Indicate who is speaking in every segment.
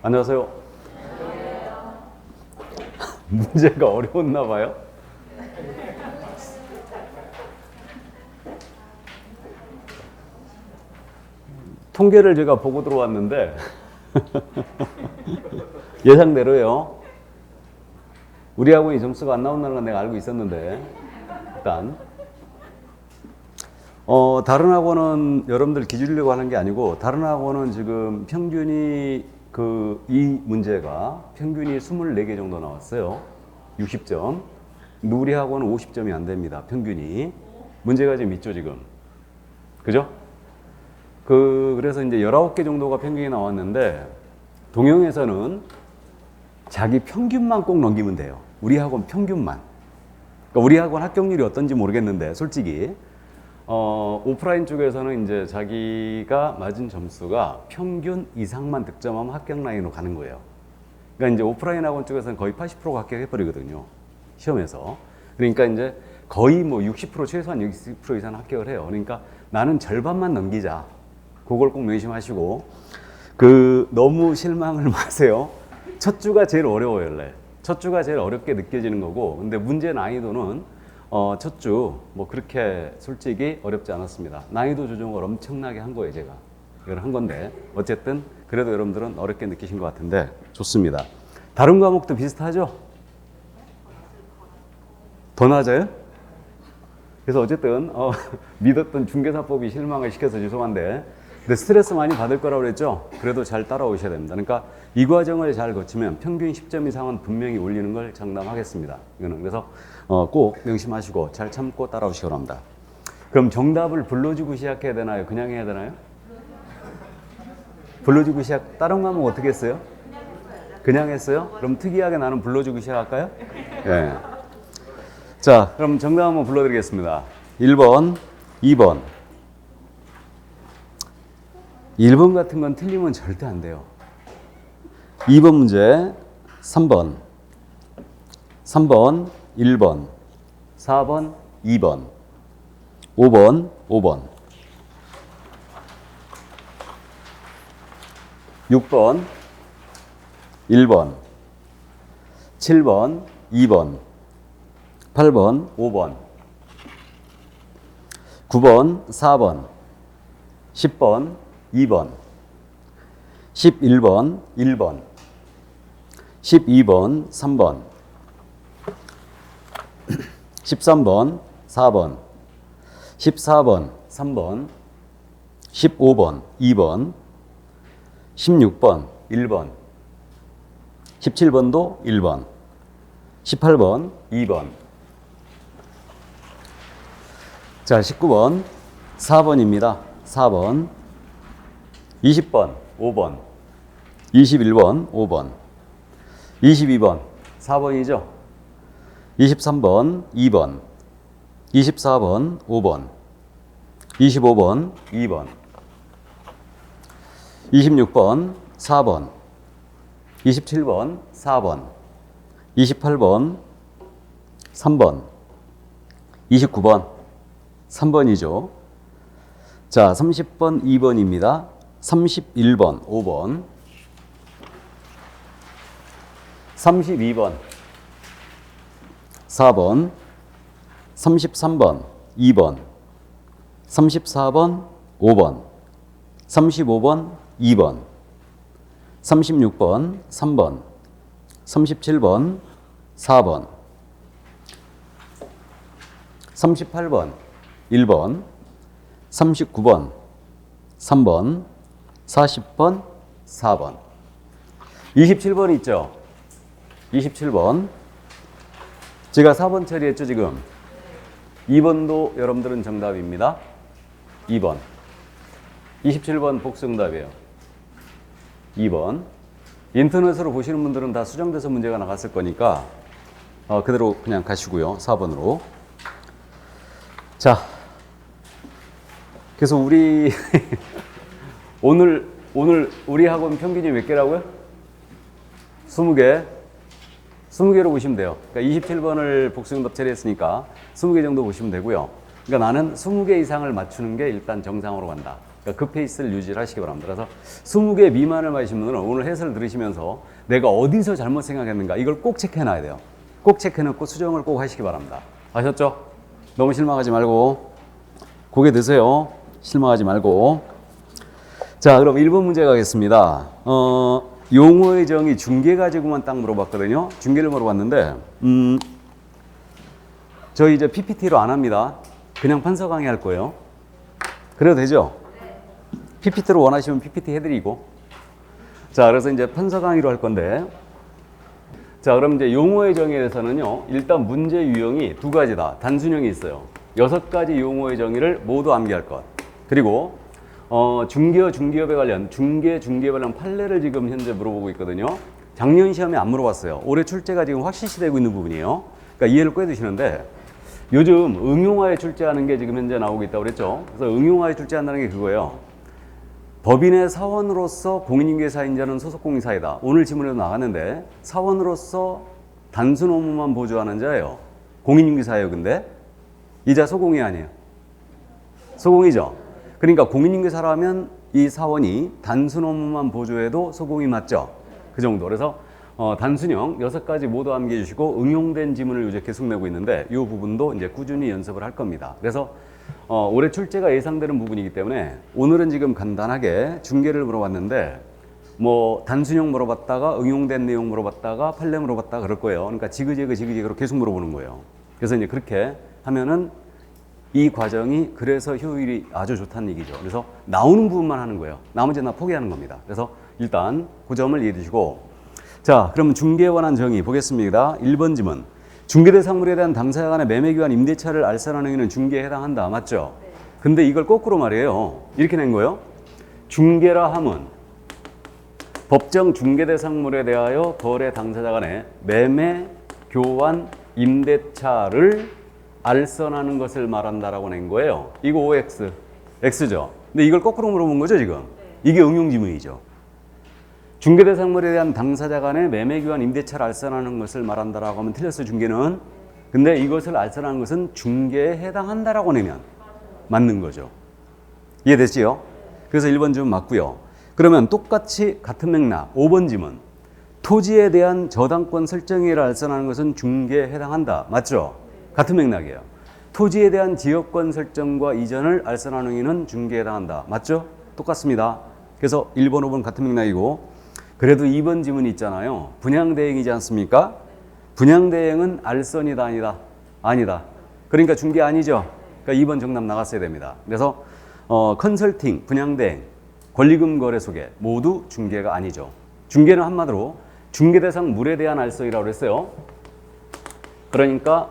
Speaker 1: 안녕하세요. 문제가 어려웠나 봐요. 통계를 제가 보고 들어왔는데 예상대로요. 우리 학원이 점수가 안 나온다는 건 내가 알고 있었는데 일단 다른 학원은 여러분들 기준이려고 하는 게 아니고 다른 학원은 지금 평균이 이 문제가 평균이 24개 정도 나왔어요. 60점. 우리 학원은 50점이 안 됩니다. 평균이. 문제가 지금 있죠, 지금. 그죠? 그래서 이제 19개 정도가 평균이 나왔는데 동영에서는 자기 평균만 꼭 넘기면 돼요. 우리 학원 평균만. 그러니까 우리 학원 합격률이 어떤지 모르겠는데 솔직히 오프라인 쪽에서는 이제 자기가 맞은 점수가 평균 이상만 득점하면 합격 라인으로 가는 거예요. 그러니까 이제 오프라인 학원 쪽에서는 거의 80%가 합격해버리거든요. 시험에서. 그러니까 이제 거의 뭐 60% 최소한 60% 이상 합격을 해요. 그러니까 나는 절반만 넘기자. 그걸 꼭 명심하시고 너무 실망을 마세요. 첫 주가 제일 어려워요, 원래. 첫 주가 제일 어렵게 느껴지는 거고, 근데 문제 난이도는 첫 주 뭐 그렇게 솔직히 어렵지 않았습니다. 난이도 조정을 엄청나게 한 거예요, 제가. 이걸 한 건데 어쨌든 그래도 여러분들은 어렵게 느끼신 것 같은데 좋습니다. 다른 과목도 비슷하죠? 더 낮아요? 그래서 어쨌든 믿었던 중개사법이 실망을 시켜서 죄송한데 근데 스트레스 많이 받을 거라고 그랬죠? 그래도 잘 따라오셔야 됩니다. 그러니까 이 과정을 잘 거치면 평균 10점 이상은 분명히 올리는 걸 장담하겠습니다. 이거는 그래서 꼭 명심하시고 잘 참고 따라오시기 바랍니다. 그럼 정답을 불러주고 시작해야 되나요? 그냥 해야 되나요? 불러주고 시작. 다른 과목 어떻게 했어요? 그냥 했어요? 그럼 특이하게 나는 불러주고 시작할까요? 예. 자, 그럼 정답 한번 불러드리겠습니다. 1번, 2번. 1번 같은 건 틀리면 절대 안 돼요. 2번 문제 3번, 3번 1번, 4번 2번, 5번 5번, 6번 1번, 7번 2번, 8번 5번, 9번 4번, 10번 2번, 11번 1번, 12번 3번, 13번 4번, 14번 3번, 15번 2번, 16번 1번, 17번도 1번, 18번 2번. 자, 19번 4번입니다. 4번. 20번 5번, 21번 5번, 22번 4번이죠. 23번 2번, 24번 5번, 25번 2번, 26번 4번, 27번 4번, 28번 3번, 29번 3번이죠. 자, 30번 2번입니다. 31번 5번, 32번 4번, 33번 2번, 34번 5번, 35번 2번, 36번 3번, 37번 4번, 38번 1번, 39번 3번, 40번 4번. 27번 있죠? 27번. 제가 4번 처리했죠, 지금? 2번도 여러분들은 정답입니다. 2번. 27번 복수정답이에요. 2번. 인터넷으로 보시는 분들은 다 수정돼서 문제가 나갔을 거니까 그대로 그냥 가시고요. 4번으로. 자, 그래서 우리 오늘 우리 학원 평균이 몇 개라고요? 20개. 20개로 보시면 돼요. 그러니까 27번을 복수정답 처리했으니까 20개 정도 보시면 되고요. 그러니까 나는 20개 이상을 맞추는 게 일단 정상으로 간다. 그러니까 그 페이스를 유지를 하시기 바랍니다. 그래서 20개 미만을 맞으신 분들은 오늘 해설 들으시면서 내가 어디서 잘못 생각했는가 이걸 꼭 체크해놔야 돼요. 꼭 체크해놓고 수정을 꼭 하시기 바랍니다. 아셨죠? 너무 실망하지 말고 고개 드세요. 실망하지 말고. 자, 그럼 1번 문제 가겠습니다. 용어의 정의 중계 가지고만 딱 물어봤거든요. 중계를 물어봤는데 저희 이제 PPT로 안 합니다. 그냥 판서 강의 할 거예요. 그래도 되죠? PPT로 원하시면 PPT 해드리고. 자, 그래서 이제 판서 강의로 할 건데. 자, 그럼 이제 용어의 정의에 대해서는요. 일단 문제 유형이 두 가지다. 단순형이 있어요. 6가지 용어의 정의를 모두 암기할 것. 그리고 중개와 중개업에 관련 중개에 관련 판례를 지금 현재 물어보고 있거든요. 작년 시험에 안 물어봤어요. 올해 출제가 지금 확실시되고 있는 부분이에요. 그러니까 이해를 꿰두시는데 요즘 응용화에 출제하는 게 지금 현재 나오고 있다고 그랬죠. 그래서 응용화에 출제한다는 게 그거예요. 법인의 사원으로서 공인중개사인자는 소속공인사이다. 오늘 지문에도 나갔는데 사원으로서 단순 업무만 보조하는 자예요. 공인중개사예요. 근데 이자 소공이 아니에요. 소공이죠. 그러니까 공인중개사라면 이 사원이 단순 업무만 보조해도 소공이 맞죠. 그 정도. 그래서 단순형 6가지 모두 암기해 주시고 응용된 지문을 이제 계속 내고 있는데 이 부분도 이제 꾸준히 연습을 할 겁니다. 그래서 올해 출제가 예상되는 부분이기 때문에 오늘은 지금 간단하게 중개를 물어봤는데 뭐 단순형 물어봤다가 응용된 내용 물어봤다가 판례 물어봤다가 그럴 거예요. 그러니까 지그재그로 계속 물어보는 거예요. 그래서 이제 그렇게 하면은 이 과정이 그래서 효율이 아주 좋다는 얘기죠. 그래서 나오는 부분만 하는 거예요. 나머지는 다 포기하는 겁니다. 그래서 일단 그 점을 이해해 주시고 자, 그럼 중개에 관한 정의 보겠습니다. 1번 지문. 중개대상물에 대한 당사자 간의 매매기한 임대차를 알선하는 행위는 중개에 해당한다. 맞죠? 근데 이걸 거꾸로 말해요. 이렇게 낸 거예요. 중개라 함은 법정 중개대상물에 대하여 거래 당사자 간의 매매, 교환, 임대차를 알선하는 것을 말한다라고 낸 거예요. 이거 OX, X죠. 근데 이걸 거꾸로 물어본 거죠, 지금? 이게 응용 지문이죠. 중개대상물에 대한 당사자 간의 매매, 교환, 임대차를 알선하는 것을 말한다라고 하면 틀렸어요, 중개는. 근데 이것을 알선하는 것은 중개에 해당한다라고 내면 맞는 거죠. 이해됐지요? 그래서 1번 지문 맞고요. 그러면 똑같이 같은 맥락 5번 지문. 토지에 대한 저당권 설정일을 알선하는 것은 중개에 해당한다. 맞죠? 같은 맥락이에요. 토지에 대한 지역권 설정과 이전을 알선하는 행위는 중개에 해당한다. 맞죠? 똑같습니다. 그래서 1번, 5번 같은 맥락이고 그래도 2번 지문이 있잖아요. 분양대행이지 않습니까? 분양대행은 알선이다 아니다? 아니다. 그러니까 중개 아니죠? 그러니까 2번 정답 나갔어야 됩니다. 그래서 컨설팅, 분양대행, 권리금 거래 소개 모두 중개가 아니죠. 중개는 한마디로 중개대상 물에 대한 알선이라고 했어요. 그러니까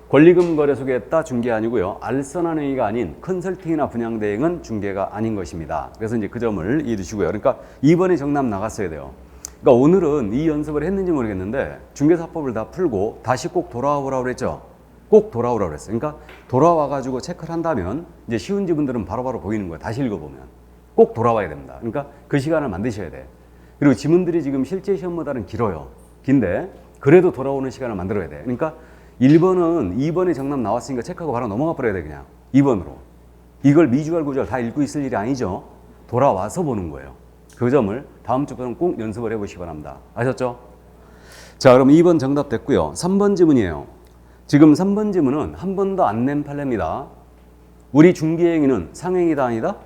Speaker 1: 권리금 거래 소개했다 중개 아니고요. 알선한 행위가 아닌 컨설팅이나 분양대행은 중개가 아닌 것입니다. 그래서 이제 그 점을 이해해 주시고요. 그러니까 2번에 정답 나갔어야 돼요. 그러니까 오늘은 이 연습을 했는지 모르겠는데 중개사법을 다 풀고 다시 꼭 돌아오라고 그랬죠. 꼭 돌아오라고 그랬어요. 그러니까 돌아와가지고 체크를 한다면 이제 쉬운 지문들은 바로바로 보이는 거예요. 다시 읽어보면. 꼭 돌아와야 됩니다. 그러니까 그 시간을 만드셔야 돼. 그리고 지문들이 지금 실제 시험보다는 길어요. 긴데 그래도 돌아오는 시간을 만들어야 돼. 그러니까 1번은 2번에 정답 나왔으니까 체크하고 바로 넘어가 버려야 돼 그냥 2번으로. 이걸 미주알 구절 다 읽고 있을 일이 아니죠. 돌아와서 보는 거예요. 그 점을 다음 주부터는 꼭 연습을 해보시기 바랍니다. 아셨죠? 자, 그럼 2번 정답 됐고요. 3번 지문이에요. 지금 3번 지문은 한 번도 안 낸 판례입니다. 우리 중개행위는 상행이다 아니다?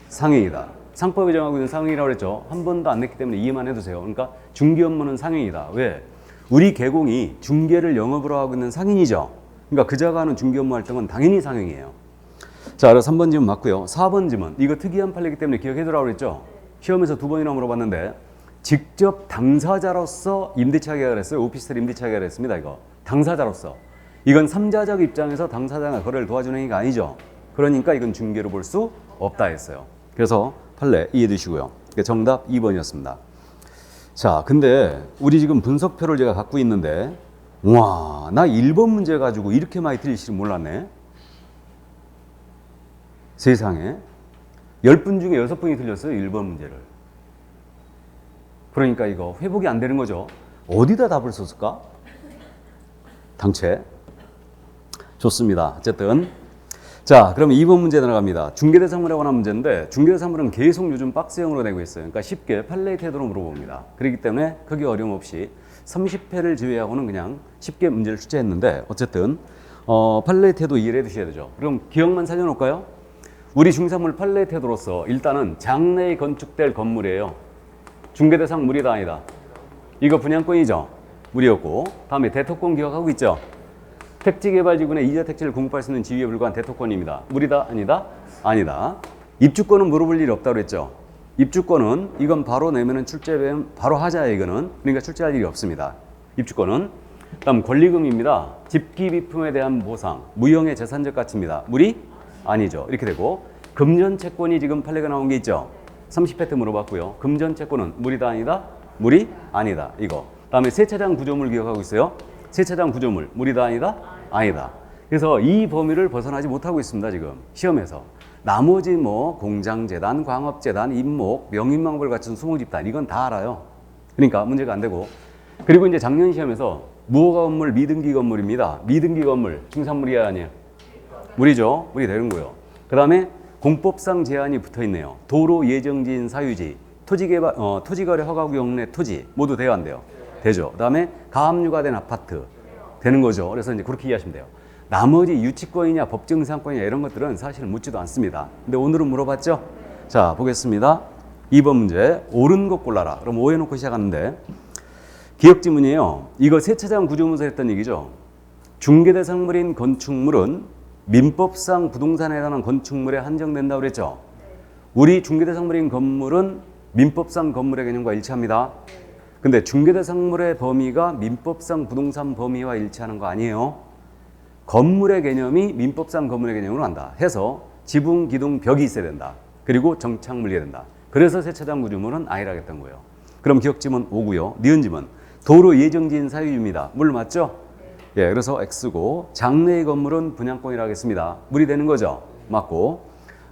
Speaker 1: 상행이다. 상법이 정하고 있는 상행이라고 그랬죠. 한 번도 안 냈기 때문에 이해만 해두세요. 그러니까 중개 업무는 상행이다. 왜? 우리 개공이 중개를 영업으로 하고 있는 상인이죠. 그러니까 그자가 하는 중개 업무 활동은 당연히 상행이에요. 자, 그래서 3번 지문 맞고요. 4번 지문. 이거 특이한 판례이기 때문에 기억해두라고 그랬죠. 시험에서 2번이나 물어봤는데 직접 당사자로서 임대차 계약을 했어요. 오피스텔 임대차 계약을 했습니다. 이거 당사자로서. 이건 3자적 입장에서 당사자가 거래를 도와주는 행위가 아니죠. 그러니까 이건 중개로 볼 수 없다 했어요. 그래서 판례 이해해 두시고요. 정답 2번이었습니다. 자, 근데 우리 지금 분석표를 제가 갖고 있는데 와, 나 1번 문제 가지고 이렇게 많이 틀릴 줄 몰랐네. 세상에 10분 중에 6분이 틀렸어요. 1번 문제를. 그러니까 이거 회복이 안 되는 거죠. 어디다 답을 썼을까? 당최. 좋습니다. 어쨌든 자, 그럼 2번 문제 들어갑니다. 중개대상물에 관한 문제인데 중개대상물은 계속 요즘 박스형으로 내고 있어요. 그러니까 쉽게 판례 태도로 물어봅니다. 그렇기 때문에 크게 어려움 없이 30회를 제외하고는 그냥 쉽게 문제를 출제했는데 어쨌든 판례 태도 이해를 해두셔야 되죠. 그럼 기억만 살려놓을까요? 우리 중개상물 판례 태도로서 일단은 장래에 건축될 건물이에요. 중개대상 물이다 아니다. 이거 분양권이죠. 물이었고 다음에 대토권 기억하고 있죠. 택지개발지구의 이자 택지를 공급할 수 있는 지위에 불과한 대토권입니다. 물이다 아니다? 아니다. 입주권은 물어볼 일이 없다고 그랬죠. 입주권은 이건 바로 내면은 출제되면 바로 하자 이거는. 그러니까 출제할 일이 없습니다. 입주권은. 다음 권리금입니다. 집기비품에 대한 보상, 무형의 재산적 가치입니다. 물이 아니죠. 이렇게 되고 금전채권이 지금 판례가 나온 게 있죠. 30회 때 물어봤고요. 금전채권은 물이다 아니다? 물이 아니다. 이거. 다음에 세차장 구조물 기억하고 있어요. 세차장 구조물 물이다 아니다? 아니다. 그래서 이 범위를 벗어나지 못하고 있습니다. 지금 시험에서. 나머지 뭐 공장재단, 광업재단, 임목, 명인망부를 갖춘 수목집단 이건 다 알아요. 그러니까 문제가 안 되고. 그리고 이제 작년 시험에서 무허가 건물, 미등기 건물입니다. 미등기 건물 중산물이야 아니에요? 물이죠. 물이 되는 거예요. 그 다음에 공법상 제한이 붙어 있네요. 도로 예정지인 사유지, 토지개발, 토지거래 허가구역 내 토지 모두 돼야 안 돼요? 되죠. 그 다음에 가압류가 된 아파트 되는 거죠. 그래서 이제 그렇게 이해하시면 돼요. 나머지 유치권이냐 법정상권이냐 이런 것들은 사실은 묻지도 않습니다. 근데 오늘은 물어봤죠? 자, 보겠습니다. 2번 문제. 옳은 것 골라라. 그럼 오해 놓고 시작하는데 기억지문이에요. 이거 세차장 구조문서 했던 얘기죠. 중개대상물인 건축물은 민법상 부동산에 해당하는 건축물에 한정된다고 그랬죠. 우리 중개대상물인 건물은 민법상 건물의 개념과 일치합니다. 근데 중개대상물의 범위가 민법상 부동산 범위와 일치하는 거 아니에요. 건물의 개념이 민법상 건물의 개념으로 간다 해서 지붕, 기둥, 벽이 있어야 된다. 그리고 정착물이어야 된다. 그래서 세차장 구조물은 아니라고 했던 거예요. 그럼 기억지문 5고요. 니은지문 도로 예정지인 사유입니다. 물 맞죠? 예, 그래서 X고 장래의 건물은 분양권이라고 하겠습니다. 물이 되는 거죠? 맞고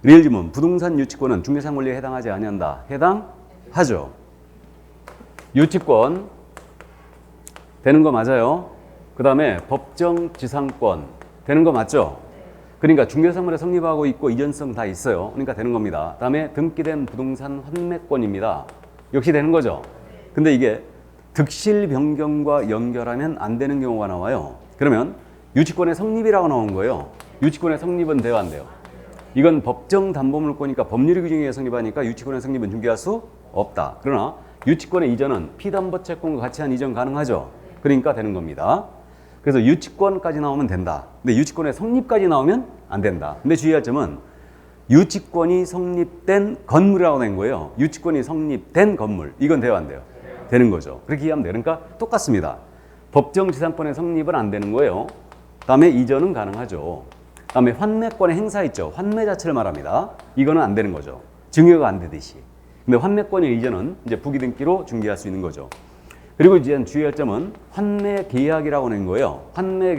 Speaker 1: 리을지문 부동산 유치권은 중개상 권리에 해당하지 아니한다. 해당하죠. 유치권 되는 거 맞아요. 그 다음에 법정 지상권 되는 거 맞죠? 그러니까 중개상물에 성립하고 있고 이전성 다 있어요. 그러니까 되는 겁니다. 그 다음에 등기된 부동산 환매권입니다. 역시 되는 거죠. 근데 이게 득실 변경과 연결하면 안 되는 경우가 나와요. 그러면 유치권의 성립이라고 나온 거예요. 유치권의 성립은 돼요 안 돼요? 이건 법정 담보물권이니까 법률 규정에 의해 성립하니까 유치권의 성립은 중개할 수 없다. 그러나 유치권의 이전은 피담보채권과 같이 한 이전 가능하죠. 그러니까 되는 겁니다. 그래서 유치권까지 나오면 된다. 근데 유치권의 성립까지 나오면 안 된다. 근데 주의할 점은 유치권이 성립된 건물이라고 된 거예요. 유치권이 성립된 건물. 이건 돼요 안 돼요? 되는 거죠. 그렇게 이해하면 돼요. 그러니까 똑같습니다. 법정 지상권의 성립은 안 되는 거예요. 다음에 이전은 가능하죠. 다음에 환매권의 행사 있죠. 환매 자체를 말합니다. 이거는 안 되는 거죠. 증여가 안 되듯이. 근데 환매권의 이전은 이제 부기등기로 중개할 수 있는 거죠. 그리고 이제 주의할 점은 환매 계약이라고 하는 거예요. 환매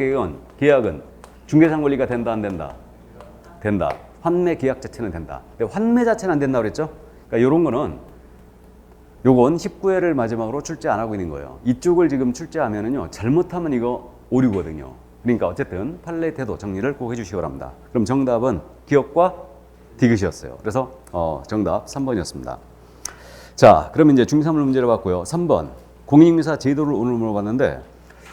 Speaker 1: 계약은 중개상 권리가 된다 안 된다? 된다. 환매 계약 자체는 된다. 근데 환매 자체는 안 된다고 그랬죠? 그러니까 이런 거는 요건 19회를 마지막으로 출제 안 하고 있는 거예요. 이쪽을 지금 출제하면은요. 잘못하면 이거 오류거든요. 그러니까 어쨌든 판례 태도 정리를 꼭 해주시기 바랍니다. 그럼 정답은 기억과 디귿이었어요. 그래서 정답 3번이었습니다. 자, 그럼 이제 중개사물 문제를 봤고요. 3번 공인인증사 제도를 오늘 물어봤는데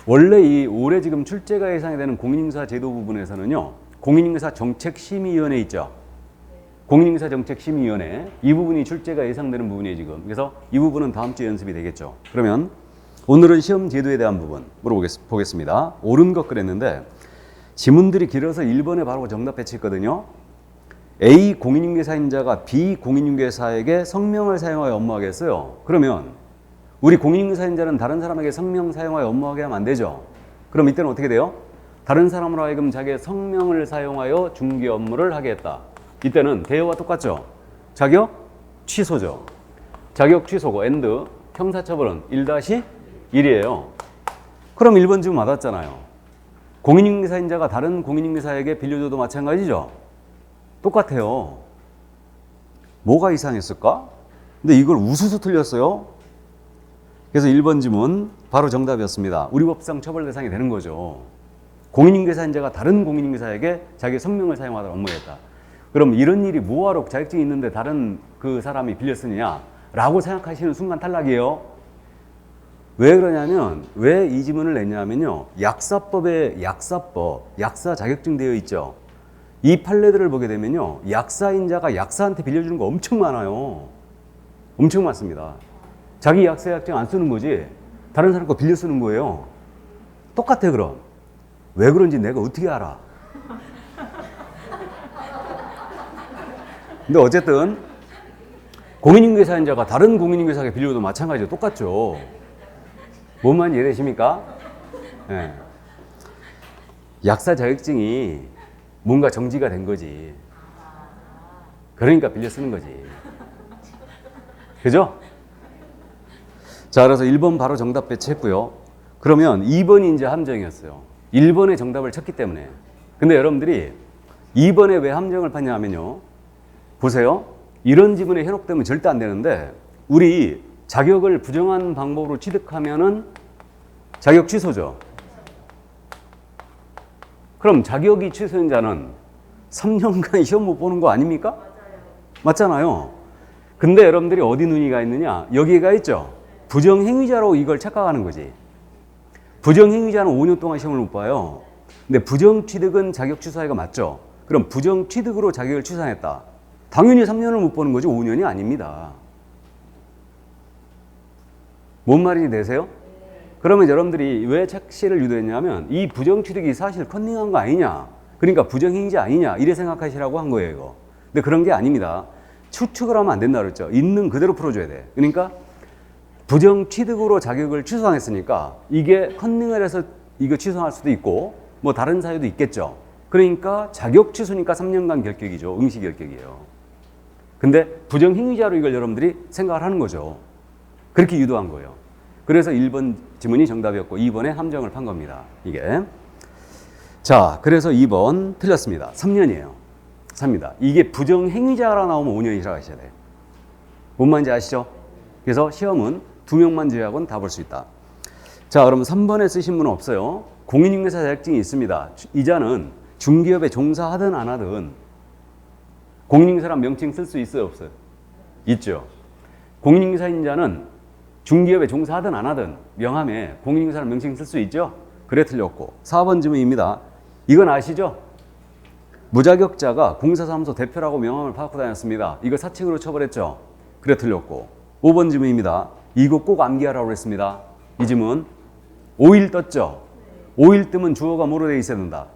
Speaker 1: 원래 이 올해 지금 출제가 예상이 되는 공인인증사 제도 부분에서는요. 공인인증사 정책심의위원회 있죠. 공인인증사 정책심의위원회 이 부분이 출제가 예상되는 부분이에요 지금. 그래서 이 부분은 다음 주에 연습이 되겠죠. 그러면 오늘은 시험 제도에 대한 부분 물어보겠습니다. 옳은 것 그랬는데 지문들이 길어서 1번에 바로 정답 배치했거든요. A 공인중개사인자가 B 공인중개사에게 성명을 사용하여 업무하게 했어요. 그러면 우리 공인중개사인자는 다른 사람에게 성명 사용하여 업무하게 하면 안 되죠. 그럼 이때는 어떻게 돼요? 다른 사람으로 하여금 자기의 성명을 사용하여 중개 업무를 하게 했다. 이때는 대여와 똑같죠. 자격 취소죠. 자격 취소고 and 형사처벌은 1-1이에요. 그럼 1번 지금 맞았잖아요. 공인중개사인자가 다른 공인중개사에게 빌려줘도 마찬가지죠. 똑같아요. 뭐가 이상했을까? 근데 이걸 우수수 틀렸어요. 그래서 1번 지문 바로 정답이었습니다. 우리 법상 처벌 대상이 되는 거죠. 공인중개사인자가 다른 공인중개사에게 자기 성명을 사용하다 업무했다. 그럼 이런 일이 뭐하러 자격증이 있는데 다른 그 사람이 빌려 쓰느냐? 라고 생각하시는 순간 탈락이에요. 왜 그러냐면, 왜 이 지문을 냈냐면요. 약사법에 약사 자격증 되어 있죠. 이 판례들을 보게 되면요. 약사인자가 약사한테 빌려주는 거 엄청 많아요. 엄청 많습니다. 자기 약사 자격증 안 쓰는 거지, 다른 사람 거 빌려 쓰는 거예요. 똑같아, 그럼. 왜 그런지 내가 어떻게 알아? 근데 어쨌든, 공인중개사인자가 다른 공인중개사에게 빌려도 마찬가지로 똑같죠. 뭔 말인지 이해되십니까? 네. 약사 자격증이 뭔가 정지가 된 거지. 그러니까 빌려 쓰는 거지. 그죠? 자, 그래서 1번 바로 정답 배치했고요. 그러면 2번이 이제 함정이었어요. 1번의 정답을 쳤기 때문에. 근데 여러분들이 2번에 왜 함정을 팠냐 하면요. 보세요. 이런 지문에 현혹되면 절대 안 되는데, 우리 자격을 부정한 방법으로 취득하면은 자격 취소죠. 그럼 자격이 취소된 자는 3년간 시험 못 보는 거 아닙니까? 맞잖아요. 근데 여러분들이 어디 눈이 가 있느냐? 여기가 있죠. 부정행위자로 이걸 착각하는 거지. 부정행위자는 5년 동안 시험을 못 봐요. 근데 부정취득은 자격 취소하기가 맞죠. 그럼 부정취득으로 자격을 취소했다. 당연히 3년을 못 보는 거지 5년이 아닙니다. 뭔 말인지 되세요? 그러면 여러분들이 왜 착시를 유도했냐면, 이 부정취득이 사실 컨닝한 거 아니냐, 그러니까 부정행위자 아니냐, 이래 생각하시라고 한 거예요, 이거. 근데 그런 게 아닙니다. 추측을 하면 안 된다 그랬죠. 있는 그대로 풀어줘야 돼. 그러니까 부정취득으로 자격을 취소했으니까 이게 컨닝을 해서 이거 취소할 수도 있고 뭐 다른 사유도 있겠죠. 그러니까 자격 취소니까 3년간 결격이죠. 응시 결격이에요. 근데 부정행위자로 이걸 여러분들이 생각을 하는 거죠. 그렇게 유도한 거예요. 그래서 1번 지문이 정답이었고 2번에 함정을 판 겁니다. 이게. 자, 그래서 2번 틀렸습니다. 3년이에요. 3입니다. 이게 부정행위자라 나오면 5년이라고 하셔야 돼요. 뭔 말인지 아시죠? 그래서 시험은 2명만 제외하고는 다 볼 수 있다. 자, 그러면 3번에 쓰신 분은 없어요. 공인중개사 자격증이 있습니다. 이자는 중기업에 종사하든 안 하든 공인중개사란 명칭 쓸 수 있어요, 없어요? 있죠. 공인중개사인자는 중기업에 종사하든 안 하든 명함에 공인중개사란 명칭 쓸 수 있죠? 그래 틀렸고. 4번 질문입니다. 이건 아시죠? 무자격자가 공사사무소 대표라고 명함을 받고 다녔습니다. 이거 사칭으로 처벌했죠? 그래 틀렸고. 5번 질문입니다. 이거 꼭 암기하라고 했습니다. 이 질문 5일 떴죠? 5일 뜨면 주어가 뭐로 되어 있어야 된다?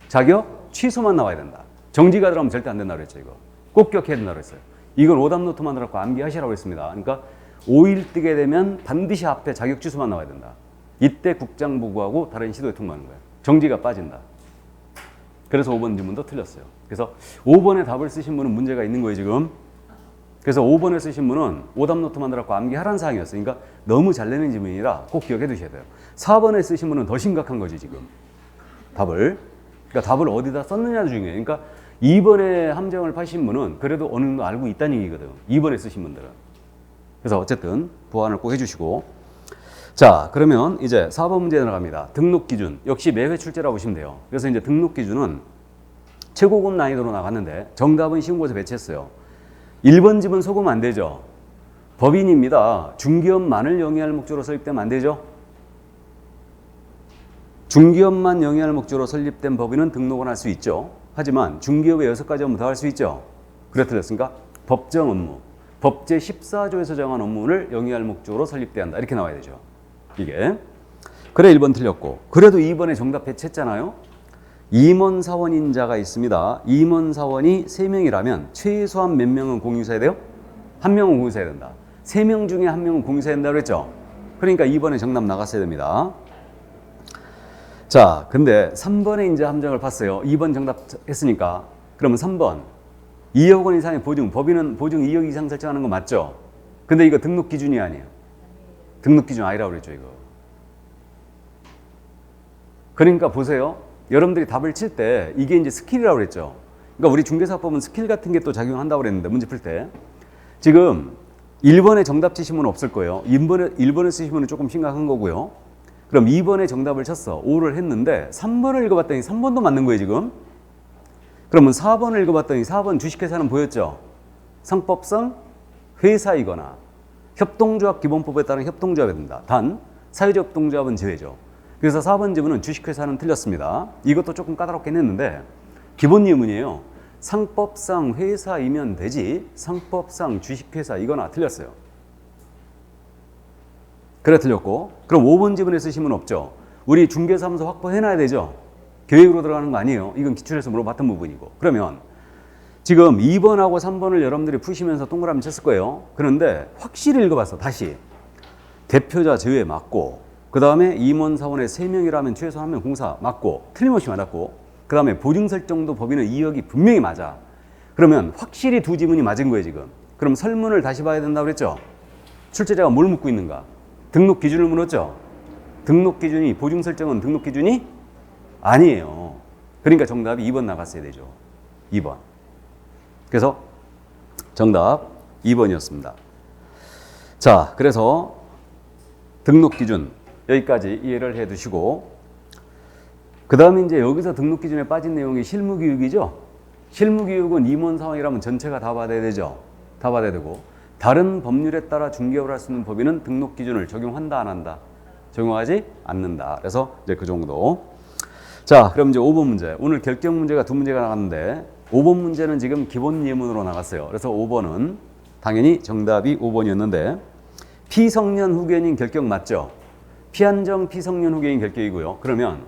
Speaker 1: 자격 취소만 나와야 된다. 정지가 들어가면 절대 안 된다고 그랬죠. 이거 꼭 기억해야 된다고 그랬어요. 이건 오답 노트 만들어서 암기하시라고 했습니다. 그러니까 5일 뜨게 되면 반드시 앞에 자격 취소만 나와야 된다. 이때 국장 보고하고 다른 시도에 통과하는 거예요. 정지가 빠진다. 그래서 5번 질문도 틀렸어요. 그래서 5번에 답을 쓰신 분은 문제가 있는 거예요, 지금. 그래서 5번에 쓰신 분은 오답 노트 만들어서 암기하라는 사항이었어요. 그러니까 너무 잘 내는 질문이라 꼭 기억해 두셔야 돼요. 4번에 쓰신 분은 더 심각한 거지, 지금. 답을. 그러니까 답을 어디다 썼느냐도 중요해요. 그러니까 2번에 함정을 파신 분은 그래도 어느 정도 알고 있다는 얘기거든요. 2번에 쓰신 분들은. 그래서 어쨌든 보완을 꼭 해주시고. 자, 그러면 이제 4번 문제 나갑니다. 등록 기준. 역시 매회 출제라고 보시면 돼요. 그래서 이제 등록 기준은 최고급 난이도로 나갔는데 정답은 쉬운 곳에 배치했어요. 1번 집은 속으면 안 되죠. 법인입니다. 중기업만을 영위할 목적으로 설립되면 안 되죠. 중기업만 영위할 목적으로 설립된 법인은 등록을 할 수 있죠. 하지만 중기업의 6가지 업무 다 할 수 있죠. 그래 틀렸습니까? 법정 업무. 법제 14조에서 정한 업무를 영위할 목적으로 설립돼야 한다. 이렇게 나와야 되죠. 이게. 그래 1번 틀렸고. 그래도 2번에 정답 배치했잖아요. 임원사원인자가 있습니다. 임원사원이 3명이라면 최소한 몇 명은 공유사야 돼요? 1명은 공유사야 된다. 3명 중에 1명은 공유사야 된다고 그랬죠? 그러니까 2번에 정답 나갔어야 됩니다. 자, 근데 3번에 이제 함정을 봤어요. 2번 정답 했으니까. 그러면 3번. 2억 원 이상의 보증. 법인은 보증 2억 이상 설정하는 거 맞죠? 근데 이거 등록 기준이 아니에요. 등록 기준 아니라고 그랬죠, 이거. 그러니까 보세요. 여러분들이 답을 칠 때 이게 이제 스킬이라고 그랬죠. 그러니까 우리 중개사법은 스킬 같은 게 또 작용한다고 그랬는데 문제 풀 때. 지금 1번에 정답 치시면 없을 거예요. 1번에 쓰시면 조금 심각한 거고요. 그럼 2번에 정답을 쳤어. 5를 했는데 3번을 읽어봤더니 3번도 맞는 거예요 지금. 그러면 4번을 읽어봤더니 4번 주식회사는 보였죠. 상법상 회사이거나 협동조합 기본법에 따른 협동조합이 된다. 단 사회적 협동조합은 제외죠. 그래서 4번 지문은 주식회사는 틀렸습니다. 이것도 조금 까다롭긴 했는데 기본 예문이에요. 상법상 회사이면 되지 상법상 주식회사이거나 틀렸어요. 그래 틀렸고, 그럼 5번 지문에 쓰시면 없죠. 우리 중개사무소 확보해놔야 되죠. 계획으로 들어가는 거 아니에요. 이건 기출에서 물어봤던 부분이고. 그러면 지금 2번하고 3번을 여러분들이 푸시면서 동그라미 쳤을 거예요. 그런데 확실히 읽어봤어. 다시 대표자 제외 맞고, 그 다음에 임원 사원의 3명이라면 최소 1명 공사 맞고, 틀림없이 맞았고, 그 다음에 보증설정도 법인은 2억이 분명히 맞아. 그러면 확실히 두 지문이 맞은 거예요 지금. 그럼 설문을 다시 봐야 된다고 그랬죠. 출제자가 뭘 묻고 있는가? 등록 기준을 물었죠. 등록 기준이, 보증 설정은 등록 기준이 아니에요. 그러니까 정답이 2번 나갔어야 되죠. 2번. 그래서 정답 2번이었습니다. 자, 그래서 등록 기준 여기까지 이해를 해 두시고, 그 다음에 이제 여기서 등록 기준에 빠진 내용이 실무교육이죠. 실무교육은 임원 사원이라면 전체가 다 받아야 되죠. 다 받아야 되고, 다른 법률에 따라 중개업을 할 수 있는 법인은 등록 기준을 적용한다 안 한다? 적용하지 않는다. 그래서 이제 그 정도. 자, 그럼 이제 5번 문제. 오늘 결정 문제가 2문제가 나갔는데 5번 문제는 지금 기본 예문으로 나갔어요. 그래서 5번은 당연히 정답이 5번이었는데, 피성년 후견인 결격 맞죠? 피한정 피성년 후견인 결격이고요. 그러면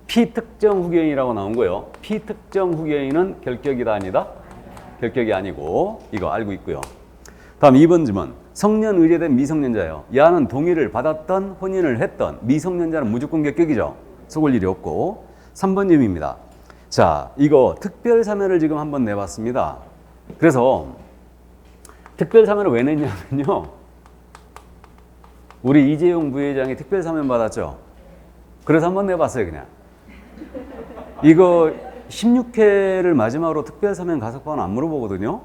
Speaker 1: 피특정 후견인이라고 나온 거예요. 피특정 후견인은 결격이다 아니다? 결격이 아니고, 이거 알고 있고요. 다음 2번 지문. 성년 의뢰된 미성년자예요. 야는 동의를 받았던 혼인을 했던 미성년자는 무조건 결격이죠. 속을 일이 없고. 3번 질문입니다. 자, 이거 특별사면을 지금 한번 내봤습니다. 그래서 특별사면을 왜 냈냐면요, 우리 이재용 부회장이 특별사면 받았죠. 그래서 한번 내봤어요 그냥. 이거 16회를 마지막으로 특별사면 가석방은 안 물어보거든요.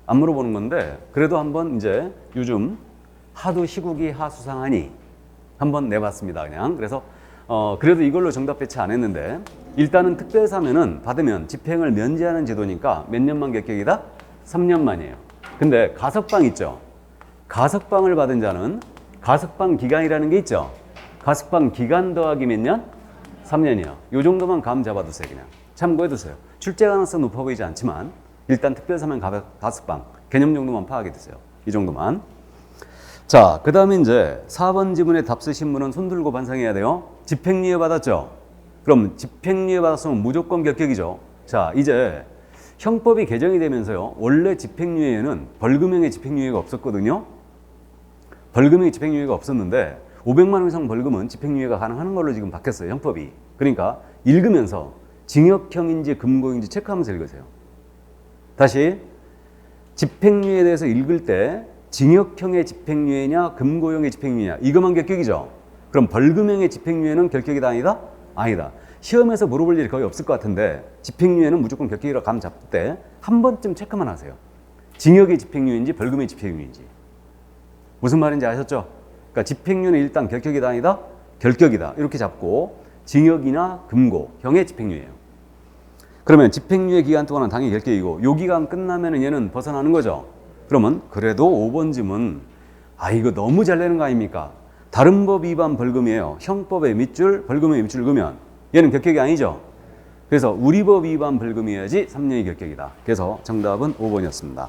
Speaker 1: 안 물어보는 건데, 그래도 한번 이제 요즘 하도 시국이 하수상하니 한번 내봤습니다 그냥. 그래서 그래도 이걸로 정답 배치 안 했는데, 일단은 특별사면은 받으면 집행을 면제하는 제도니까 몇 년만 결격이다? 3년 만이에요. 근데 가석방 있죠. 가석방을 받은 자는 가석방 기간이라는 게 있죠. 가석방 기간 더하기 몇 년? 3년이요. 요 정도만 감 잡아두세요 그냥. 참고해 두세요. 출제 가능성 높아 보이지 않지만 일단 특별사면 가석방 개념 정도만 파악해 두세요. 이 정도만. 자, 그 다음에 이제 4번 지문에 답 쓰신 분은 손 들고 반성해야 돼요. 집행유예 받았죠? 그럼 집행유예 받았으면 무조건 결격이죠. 자, 이제 형법이 개정이 되면서요, 원래 집행유예에는 벌금형의 집행유예가 없었거든요. 벌금형의 집행유예가 없었는데 500만 원 이상 벌금은 집행유예가 가능한 걸로 지금 바뀌었어요, 형법이. 그러니까 읽으면서 징역형인지 금고형인지 체크하면서 읽으세요. 다시, 집행유예에 대해서 읽을 때 징역형의 집행유예냐 금고형의 집행유예냐 이것만 결격이죠. 그럼 벌금형의 집행유예는 결격이다 아니다? 아니다. 시험에서 물어볼 일이 거의 없을 것 같은데 집행유예는 무조건 결격이라고 감 잡을 때 한 번쯤 체크만 하세요. 징역의 집행유예인지 벌금의 집행유예인지. 무슨 말인지 아셨죠? 그러니까 집행유예는 일단 결격이다 아니다? 결격이다. 이렇게 잡고 징역이나 금고형의 집행유예예요. 그러면 집행유예 기간 동안은 당연히 결격이고, 요 기간 끝나면 얘는 벗어나는 거죠. 그러면 그래도 5번 지문, 이거 너무 잘 내는 거 아닙니까? 다른 법 위반 벌금이에요. 형법의 밑줄, 벌금의 밑줄 그으면 얘는 결격이 아니죠. 그래서 우리 법 위반 벌금이어야지 3년이 결격이다. 그래서 정답은 5번이었습니다.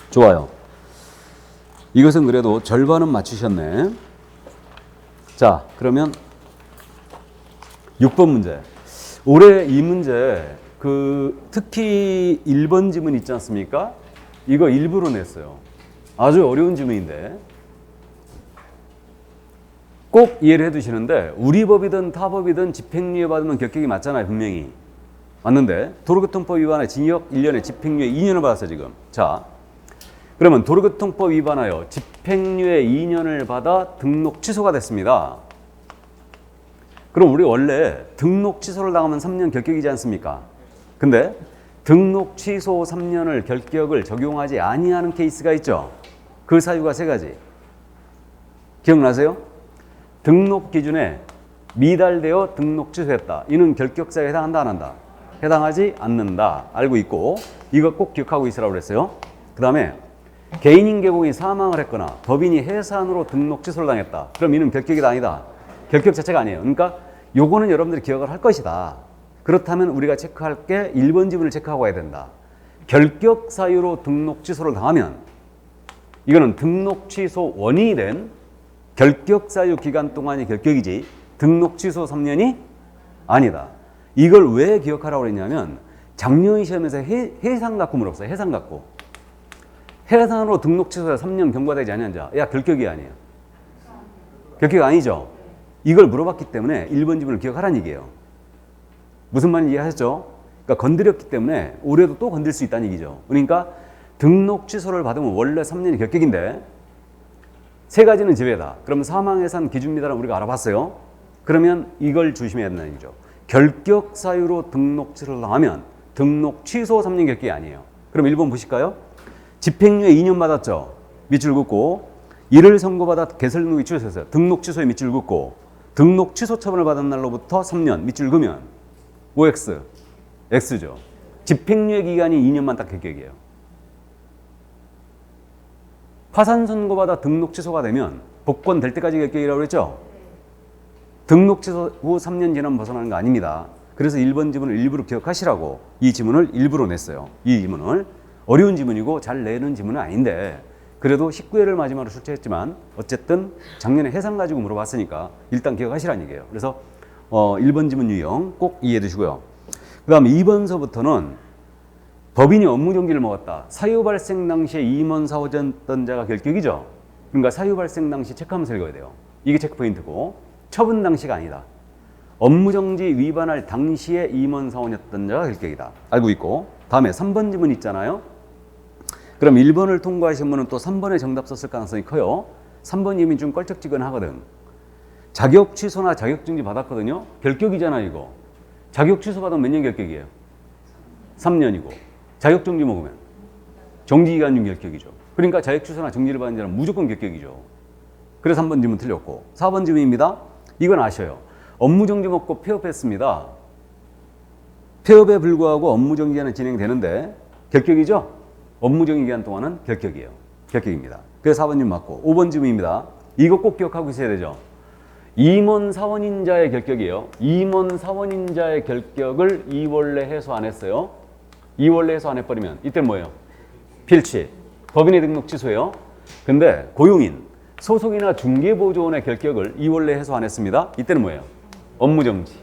Speaker 1: 좋아요. 이것은 그래도 절반은 맞추셨네. 자, 그러면 6번 문제. 올해 이 문제 특히 1번 지문 있지 않습니까? 이거 일부러 냈어요. 아주 어려운 지문인데 꼭 이해를 해 두시는데, 우리 법이든 타 법이든 집행유예 받으면 결격이 맞잖아요. 분명히 맞는데 도로교통법 위반에 징역 1년에 집행유예 2년을 받았어요 지금. 자, 그러면 도로교통법 위반하여 집행유예 2년을 받아 등록 취소가 됐습니다. 그럼 우리 원래 등록 취소를 당하면 3년 결격이지 않습니까? 근데 등록 취소 3년을 결격을 적용하지 아니하는 케이스가 있죠. 그 사유가 3가지. 기억나세요? 등록 기준에 미달되어 등록 취소했다. 이는 결격사유에 해당한다, 안 한다? 해당하지 않는다. 알고 있고, 이거 꼭 기억하고 있으라고 그랬어요. 그 다음에 개인인 계공이 사망을 했거나 법인이 해산으로 등록 취소를 당했다. 그럼 이는 결격이다, 아니다? 결격 자체가 아니에요. 그러니까 요거는 여러분들이 기억을 할 것이다. 그렇다면 우리가 체크할 게 1번 지문을 체크하고 가야 된다. 결격 사유로 등록 취소를 당하면 이거는 등록 취소 원인이 된 결격 사유 기간 동안이 결격이지 등록 취소 3년이 아니다. 이걸 왜 기억하라고 그랬냐면 작년 시험에서 해상 갖고 물었어요. 해상 갖고. 해상으로 등록 취소에 3년 경과되지 않은 자. 야, 결격이 아니에요. 결격 아니죠. 이걸 물어봤기 때문에 1번 지문을 기억하라는 얘기예요. 무슨 말인지 이해하셨죠? 그러니까 건드렸기 때문에 올해도 또 건들 수 있다는 얘기죠. 그러니까 등록 취소를 받으면 원래 3년이 결격인데 세 가지는 지배다. 그럼 사망해산 기준미달은 우리가 알아봤어요. 그러면 이걸 조심해야 된다는 얘기죠. 결격 사유로 등록 취소를 당하면 등록 취소 3년 결격이 아니에요. 그럼 1번 보실까요? 집행유예 2년 받았죠. 밑줄 긋고 이를 선고받아 개설등록이 취소했어요. 등록 취소에 밑줄 긋고 등록 취소 처분을 받은 날로부터 3년 밑줄 그으면 OX, X죠. 집행유예 기간이 2년만 딱 결격이에요. 파산 선고받아 등록 취소가 되면 복권 될 때까지 결격이라고 그랬죠? 등록 취소 후 3년 지나면 벗어나는 거 아닙니다. 그래서 1번 지문을 일부러 기억하시라고 이 지문을 일부러 냈어요. 이 지문을. 어려운 지문이고 잘 내는 지문은 아닌데 그래도 19회를 마지막으로 출제했지만 어쨌든 작년에 해상 가지고 물어봤으니까 일단 기억하시라는 얘기예요. 그래서 1번 지문 유형 꼭 이해해 두시고요. 그 다음에 2번서부터는 법인이 업무정지를 먹었다. 사유 발생 당시에 임원 사고였던 자가 결격이죠. 그러니까 사유 발생 당시 체크하면서 읽어야 돼요. 이게 체크 포인트고 처분 당시가 아니다. 업무정지 위반할 당시에 임원 사원이었던 자가 결격이다. 알고 있고 다음에 3번 지문 있잖아요. 그럼 1번을 통과하신 분은 또 3번에 정답 썼을 가능성이 커요. 3번 이미 좀 껄쩍지근하거든. 자격 취소나 자격 정지 받았거든요. 결격이잖아 이거. 자격 취소 받으면 몇 년 결격이에요? 3년이고 자격 정지 먹으면 정지기간 중 결격이죠. 그러니까 자격 취소나 정지를 받은 자는 무조건 결격이죠. 그래서 3번 질문 틀렸고 4번 질문입니다. 이건 아셔요. 업무정지 먹고 폐업했습니다. 폐업에 불구하고 업무정지는 진행되는데 결격이죠? 업무정지 기간 동안은 결격이에요. 결격입니다. 그래서 4번 질문 맞고 5번 질문입니다. 이거 꼭 기억하고 있어야 되죠. 임원 사원인자의 결격이에요. 임원 사원인자의 결격을 2월 내 해소 안 했어요. 2월 내 해소 안 해버리면 이때는 뭐예요? 필취. 법인의 등록 취소예요. 근데 고용인, 소속이나 중개보조원의 결격을 2월 내 해소 안 했습니다. 이때는 뭐예요? 업무정지.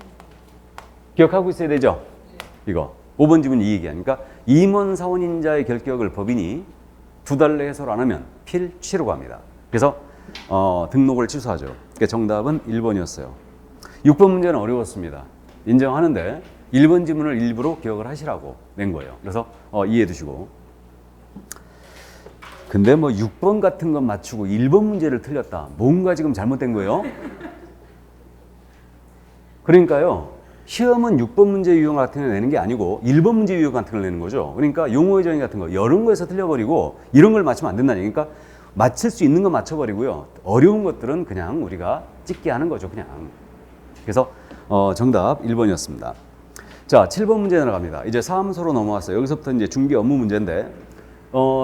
Speaker 1: 기억하고 있어야 되죠? 이거 5번 지문 이 얘기하니까 임원 사원인자의 결격을 법인이 2달 내 해소를 안 하면 필취로 갑니다. 그래서 등록을 취소하죠. 그러니까 정답은 1번이었어요. 6번 문제는 어려웠습니다. 인정하는데 1번 지문을 일부러 기억을 하시라고 낸 거예요. 그래서 이해해 두시고. 근데 뭐 6번 같은 건 맞추고 1번 문제를 틀렸다. 뭔가 지금 잘못된 거예요. 그러니까요. 시험은 6번 문제 유형 같은 거 내는 게 아니고 1번 문제 유형 같은 걸 내는 거죠. 그러니까 용어의 정의 같은 거 이런 거에서 틀려버리고 이런 걸 맞추면 안 된다는 얘기니까 그러니까 맞힐 수 있는 거 맞춰버리고요. 어려운 것들은 그냥 우리가 찍게 하는 거죠. 그냥. 그래서 정답 1번이었습니다. 자, 7번 문제 나갑니다. 이제 사무소로 넘어왔어요. 여기서부터 이제 중개 업무 문제인데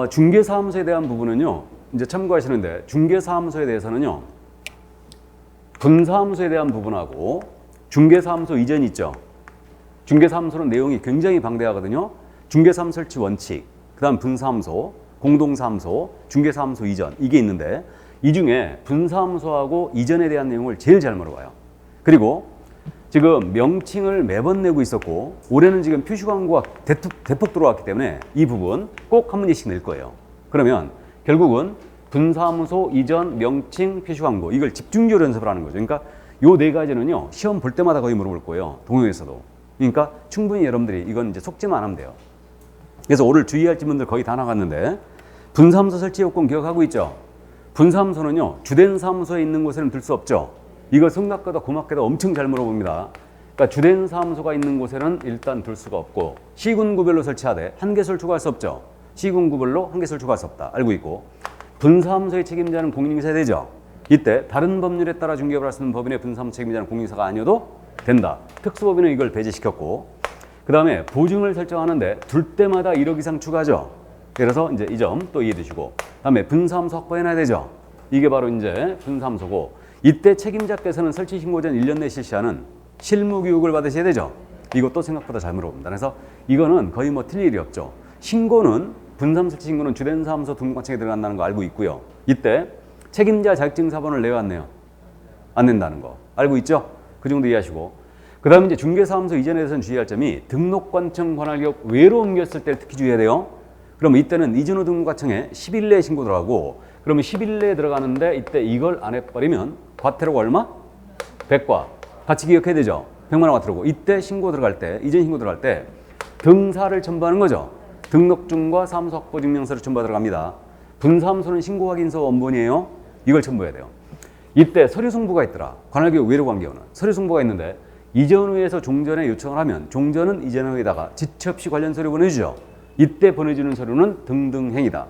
Speaker 1: 중개사무소에 대한 부분은요. 이제 참고하시는데 중개사무소에 대해서는요. 분사무소에 대한 부분하고 중개사무소 이전이 있죠. 중개사무소는 내용이 굉장히 방대하거든요. 중개사무소 설치 원칙, 그 다음 분사무소, 공동사무소, 중개사무소 이전 이게 있는데 이 중에 분사무소하고 이전에 대한 내용을 제일 잘 물어봐요. 그리고 지금 명칭을 매번 내고 있었고 올해는 지금 표시광고가 대폭 들어왔기 때문에 이 부분 꼭 한 문제씩 낼 거예요. 그러면 결국은 분사무소 이전 명칭 표시광고 이걸 집중적으로 연습을 하는 거죠. 그러니까 요 네 가지는요 시험 볼 때마다 거의 물어볼 거예요. 동영에서도. 그러니까 충분히 여러분들이 이건 이제 속지만 하면 돼요. 그래서 오늘 주의할 질문들 거의 다 나갔는데 분사무소 설치 요건 기억하고 있죠? 분사무소는요 주된 사무소에 있는 곳에는 둘 수 없죠. 이거 성악가도 고맙게도 엄청 잘 물어봅니다. 그러니까 주된 사무소가 있는 곳에는 일단 둘 수가 없고 시군구별로 설치하되 한 개소를 추가할 수 없죠. 시군구별로 한 개소를 추가할 수 없다. 알고 있고 분사무소의 책임자는 공인중개사야 되죠. 이때 다른 법률에 따라 중개업을 할 수 있는 법인의 분사무소 책임자는 공인사가 아니어도 된다. 특수법인은 이걸 배제시켰고, 그 다음에 보증을 설정하는데 둘 때마다 1억 이상 추가죠. 그래서 이제 이 점 또 이해해 두시고, 다음에 분사무소 확보해놔야 되죠. 이게 바로 이제 분사무소고, 이때 책임자께서는 설치 신고 전 1년 내 실시하는 실무 교육을 받으셔야 되죠. 이것도 생각보다 잘 물어봅니다. 그래서 이거는 거의 뭐 틀릴 일이 없죠. 신고는 분사무소 설치 신고는 주된 사무소 등록관청에 들어간다는 거 알고 있고요. 이때 책임자 자격증 사본을 내야 안 내요? 안 낸다는 거 알고 있죠? 그 정도 이해하시고, 그 다음에 이제 중개사무소 이전에 대해서는 주의할 점이 등록관청 관할기업 외로 옮겼을 때 특히 주의해야 돼요. 그러면 이때는 이전 후 등록관청에 10일 내에 신고 들어가고, 그러면 10일 내에 들어가는데 이때 이걸 안 해버리면 과태료가 얼마? 100과 같이 기억해야 되죠. 100만 원 과태료고, 이때 신고 들어갈 때, 이전 신고 들어갈 때 등사를 첨부하는 거죠. 등록증과 사무소 확보 증명서를 첨부하 들어갑니다. 분사무소는 신고 확인서 원본이에요. 이걸 첨부해야 돼요. 이때 서류 송부가 있더라. 관할기업 외로 관계원은 서류 송부가 있는데 이전 후에서 종전에 요청을 하면 종전은 이전 후에다가 지체 없이 관련 서류 보내주죠. 이때 보내주는 서류는 등등행이다.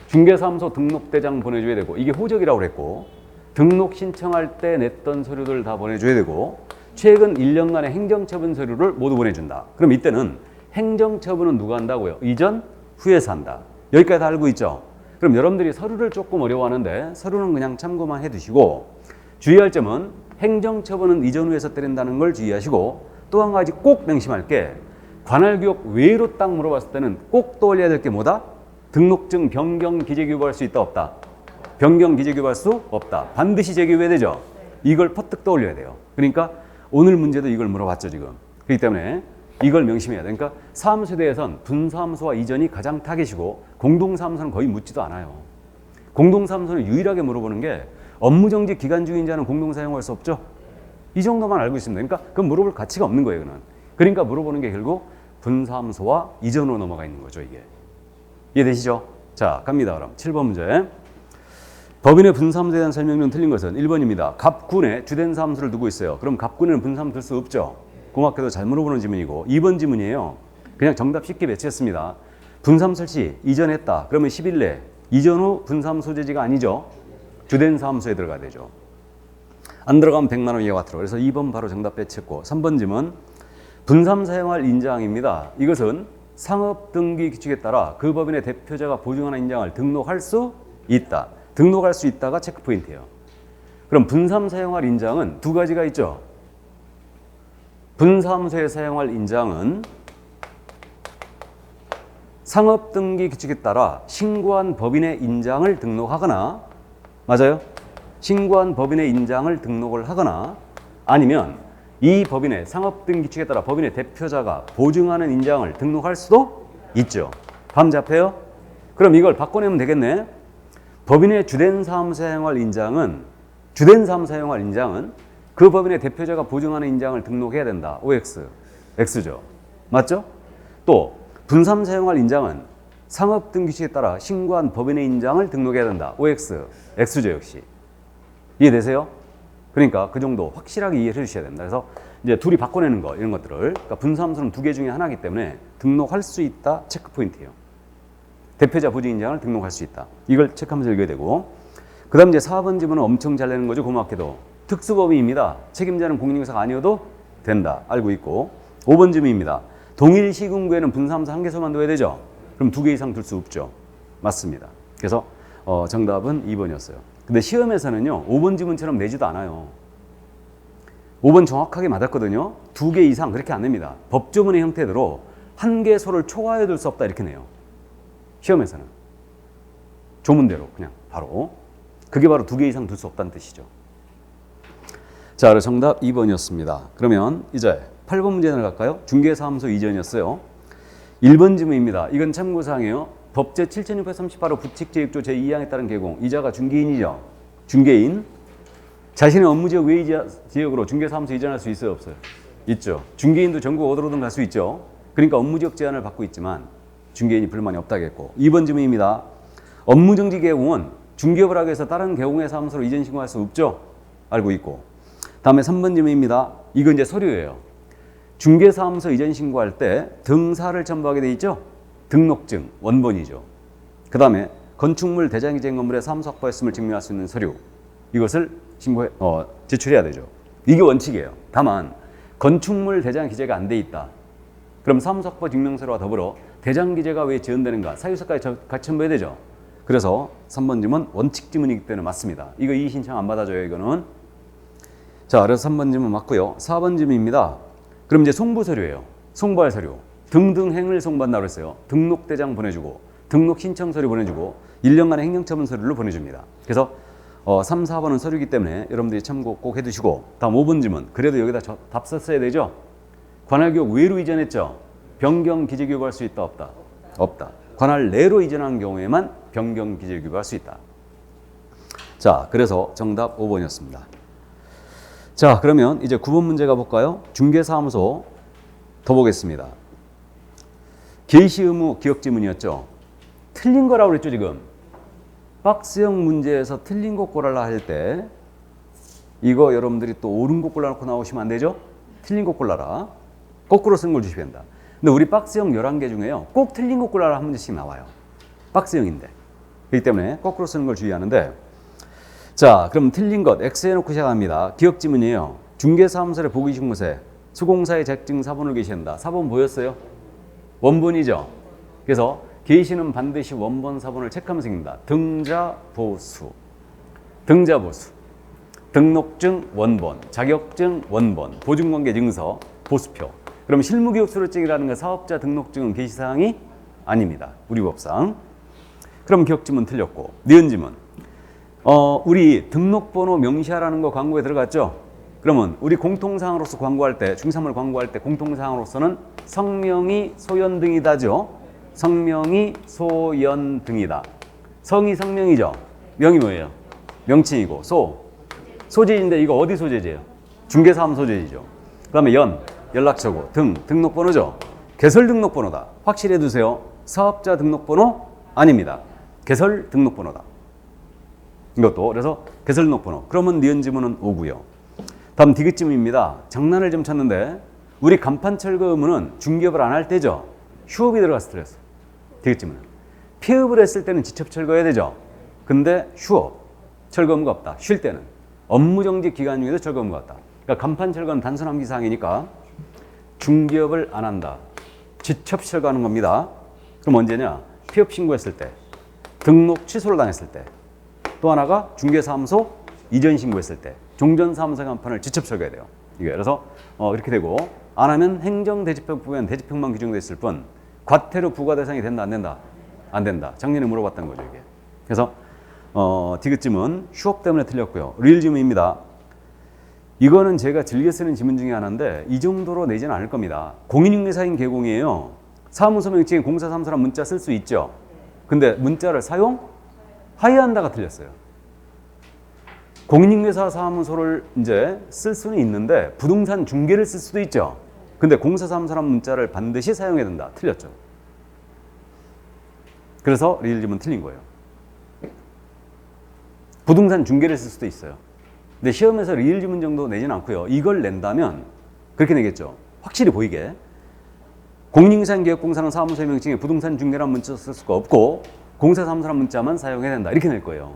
Speaker 1: 중개사무소 등록대장 보내줘야 되고, 이게 호적이라고 그랬고, 등록 신청할 때 냈던 서류들 다 보내줘야 되고, 최근 1년간의 행정처분 서류를 모두 보내준다. 그럼 이때는 행정처분은 누가 한다고요? 이전 후에서 한다. 여기까지 다 알고 있죠? 그럼 여러분들이 서류를 조금 어려워하는데 서류는 그냥 참고만 해두시고, 주의할 점은 행정처분은 이전 후에서 때린다는 걸 주의하시고, 또 한 가지 꼭 명심할 게, 관할기업 외로 딱 물어봤을 때는 꼭 떠올려야 될 게 뭐다? 등록증 변경 기재교부할 수 있다 없다? 변경 기재교부할 수 없다. 반드시 재교부해야 되죠. 이걸 퍼뜩 떠올려야 돼요. 그러니까 오늘 문제도 이걸 물어봤죠 지금. 그렇기 때문에 이걸 명심해야 돼. 그러니까 사무소에 대해서는 분사무소와 이전이 가장 타겟이고, 공동사무소는 거의 묻지도 않아요. 공동사무소는 유일하게 물어보는 게 업무정지 기간 중인 자는 공동사용할 수 없죠. 이 정도만 알고 있습니다. 그러니까 그건 물어볼 가치가 없는 거예요. 그는. 그러니까 물어보는 게 결국 분사무소와 이전으로 넘어가 있는 거죠. 이게. 이해되시죠? 자, 갑니다. 그럼 7번 문제. 법인의 분사무소에 대한 설명은 틀린 것은 1번입니다. 갑군에 주된 사무소를 두고 있어요. 그럼 갑군에는 분사무소 둘 수 없죠. 고맙게도 잘 물어보는 지문이고, 2번 지문이에요. 그냥 정답 쉽게 배치했습니다. 분사무소 설치 이전했다. 그러면 10일 내. 이전 후 분사무소 소재지가 아니죠. 주된 사무소에 들어가야 되죠. 안 들어가면 100만 원 이하 과태료. 그래서 2번 바로 정답 배치했고, 3번 지문. 분사무소 사용할 인장입니다. 이것은 상업등기 규칙에 따라 그 법인의 대표자가 보증하는 인장을 등록할 수 있다. 등록할 수 있다가 체크포인트예요. 그럼 분사무소 사용할 인장은 두 가지가 있죠. 분사무소에 사용할 인장은 상업등기 규칙에 따라 신고한 법인의 인장을 등록하거나, 맞아요? 신고한 법인의 인장을 등록을 하거나, 아니면 이 법인의 상업등기 규칙에 따라 법인의 대표자가 보증하는 인장을 등록할 수도 있죠. 감 잡혀요? 그럼 이걸 바꿔내면 되겠네. 법인의 주된 사무소 사용할 인장은, 주된 사무소 사용할 인장은 그 법인의 대표자가 보증하는 인장을 등록해야 된다. OX, X죠. 맞죠? 또 분사무소 사용할 인장은 상업등기 규칙에 따라 신고한 법인의 인장을 등록해야 된다. OX, X죠. 역시. 이해되세요? 그러니까 그 정도 확실하게 이해해 주셔야 됩니다. 그래서 이제 둘이 바꿔내는 거, 이런 것들을, 그러니까 분사무소는 두 개 중에 하나이기 때문에 등록할 수 있다 체크 포인트예요. 대표자 보증 인장을 등록할 수 있다. 이걸 체크하면서 읽어야 되고, 그 다음 이제 4번 지문은 엄청 잘 내는 거죠. 고맙게도. 특수법인입니다. 책임자는 공인중개사가 아니어도 된다. 알고 있고. 5번 지문입니다. 동일 시군구에는 분사무소 한 개소만 둬야 되죠. 그럼 두 개 이상 둘 수 없죠. 맞습니다. 그래서 정답은 2번이었어요. 근데 시험에서는요, 5번 지문처럼 내지도 않아요. 5번 정확하게 맞았거든요. 두 개 이상 그렇게 안 냅니다. 법조문의 형태대로 한 개소를 초과해 둘 수 없다 이렇게 내요. 시험에서는. 조문대로 그냥 바로. 그게 바로 두 개 이상 둘 수 없다는 뜻이죠. 자, 그래서 정답 2번이었습니다. 그러면 이제 8번 문제 나갈까요? 중개사무소 이전이었어요. 1번 지문입니다. 이건 참고사항이에요. 법제 7638호 부칙제육조 제2항에 따른 개공. 이자가 중개인이죠. 중개인. 자신의 업무지역 외의 지역으로 중개사무소 이전할 수 있어요? 없어요? 있죠. 중개인도 전국 어디로든 갈 수 있죠. 그러니까 업무지역 제한을 받고 있지만 중개인이 불만이 없다겠고. 2번 질문입니다. 업무정지 개공은 중개업을 하기 위해서 다른 개공의 사무소로 이전 신고할 수 없죠? 알고 있고. 다음에 3번 질문입니다. 이건 이제 서류예요. 중개사무소 이전 신고할 때 등사를 첨부하게 돼 있죠? 등록증, 원본이죠. 그 다음에 건축물 대장기재 건물에 사무소 확보했음을 증명할 수 있는 서류. 이것을 제출해야 되죠. 이게 원칙이에요. 다만 건축물 대장 기재가 안 돼 있다. 그럼 사무소학법 증명서와 더불어 대장 기재가 왜 지연되는가? 사유서까지 같이 첨부해야 되죠. 그래서 3번 지문 원칙 지문이기 때문에 맞습니다. 이거 이의 신청 안 받아줘요, 이거는. 자, 그래서 3번 지문 맞고요. 4번 지문입니다. 그럼 이제 송부 서류예요. 송부할 서류. 등등 행을 송부한다고 했어요. 등록대장 보내주고, 등록 신청 서류 보내주고, 1년간의 행정처분 서류를 보내줍니다. 그래서 3, 4번은 서류이기 때문에 여러분들이 참고 꼭 해두시고, 다음 5번 지문. 그래도 여기다 답 썼어야 되죠? 관할교육 외로 이전했죠? 변경 기재교육을 할 수 있다, 없다? 없다. 관할 내로 이전한 경우에만 변경 기재교육을 할 수 있다. 자, 그래서 정답 5번이었습니다. 자, 그러면 이제 9번 문제 가볼까요? 중개사무소 더 보겠습니다. 개시 의무 기억 지문이었죠? 틀린 거라고 그랬죠, 지금? 박스형 문제에서 틀린 거 골라라 할 때 이거 여러분들이 또 옳은 거 골라놓고 나오시면 안 되죠? 틀린 거 골라라. 거꾸로 쓴 걸 주시면 된다. 근데 우리 박스형 11개 중에요. 꼭 틀린 거 골라라 한 문제씩 나와요. 박스형인데. 그렇기 때문에 거꾸로 쓰는 걸 주의하는데, 자, 그럼 틀린 것 X 해놓고 시작합니다. 기억 지문이에요. 중개사무소의 보기신고세 수공사의 잭증 사본을 게시한다. 사본 보였어요? 원본이죠? 그래서 게시는 반드시 원본 사본을 체크하면서 읽는다. 등자보수, 등자보수, 등록증 원본, 자격증 원본, 보증관계 증서, 보수표. 그럼 실무기록 수료증이라는 건 사업자 등록증은 게시사항이 아닙니다. 우리 법상. 그럼 기억지문 틀렸고, 니은지문. 우리 등록번호 명시하라는 거 광고에 들어갔죠? 그러면 우리 공통사항으로서 광고할 때, 중개사물 광고할 때 공통사항으로서는 성명이 소연 등이다죠? 성명이 소연 등이다. 성이 성명이죠? 명이 뭐예요? 명칭이고, 소재지인데 이거 어디 소재지예요? 중개사무 소재지죠. 그 다음에 연락처고, 등록번호죠? 개설 등록번호다. 확실히 해두세요. 사업자 등록번호 아닙니다. 개설 등록번호다. 이것도 그래서 개설 등록번호. 그러면 니은 지문은 5고요. 다음 디귿지문입니다. 장난을 좀 쳤는데 우리 간판 철거 의무는 중개업을 안 할 때죠. 휴업이 들어갔을 때였어. 디귿지문은. 폐업을 했을 때는 지첩 철거해야 되죠. 근데 휴업, 철거 의무가 없다. 쉴 때는. 업무정지 기간 중에도 철거 의무가 없다. 그러니까 간판 철거는 단순 암기사항이니까 중개업을 안 한다. 지첩 철거하는 겁니다. 그럼 언제냐? 폐업 신고했을 때, 등록 취소를 당했을 때, 또 하나가 중개사무소 이전 신고했을 때, 종전사무소 간판을 지첩 철거해야 돼요. 이게 그래서 이렇게 되고, 안 하면 행정대집행 부면 대집행만 규정돼 있을 뿐 과태료 부과 대상이 된다, 안 된다? 안 된다. 작년에 물어봤던 거죠, 이게. 그래서 디귿지문 휴업 때문에 틀렸고요. 리을지문입니다. 이거는 제가 즐겨 쓰는 지문 중에 하나인데 이 정도로 내지는 않을 겁니다. 공인중개사인 개공이에요. 사무소 명칭에 공사사무소란 문자 쓸 수 있죠. 근데 문자를 사용하여한다가 틀렸어요. 공인중개사 사무소를 이제 쓸 수는 있는데 부동산 중개를 쓸 수도 있죠. 근데 공사사무소란 문자를 반드시 사용해야 된다. 틀렸죠. 그래서 리을지문 틀린 거예요. 부동산 중개를 쓸 수도 있어요. 근데 시험에서 리을지문 정도 내지는 않고요. 이걸 낸다면 그렇게 내겠죠. 확실히 보이게. 공인중개사개혁공사는 사무소의 명칭에 부동산 중개란 문자 쓸 수가 없고 공사사무소란 문자만 사용해야 된다. 이렇게 낼 거예요.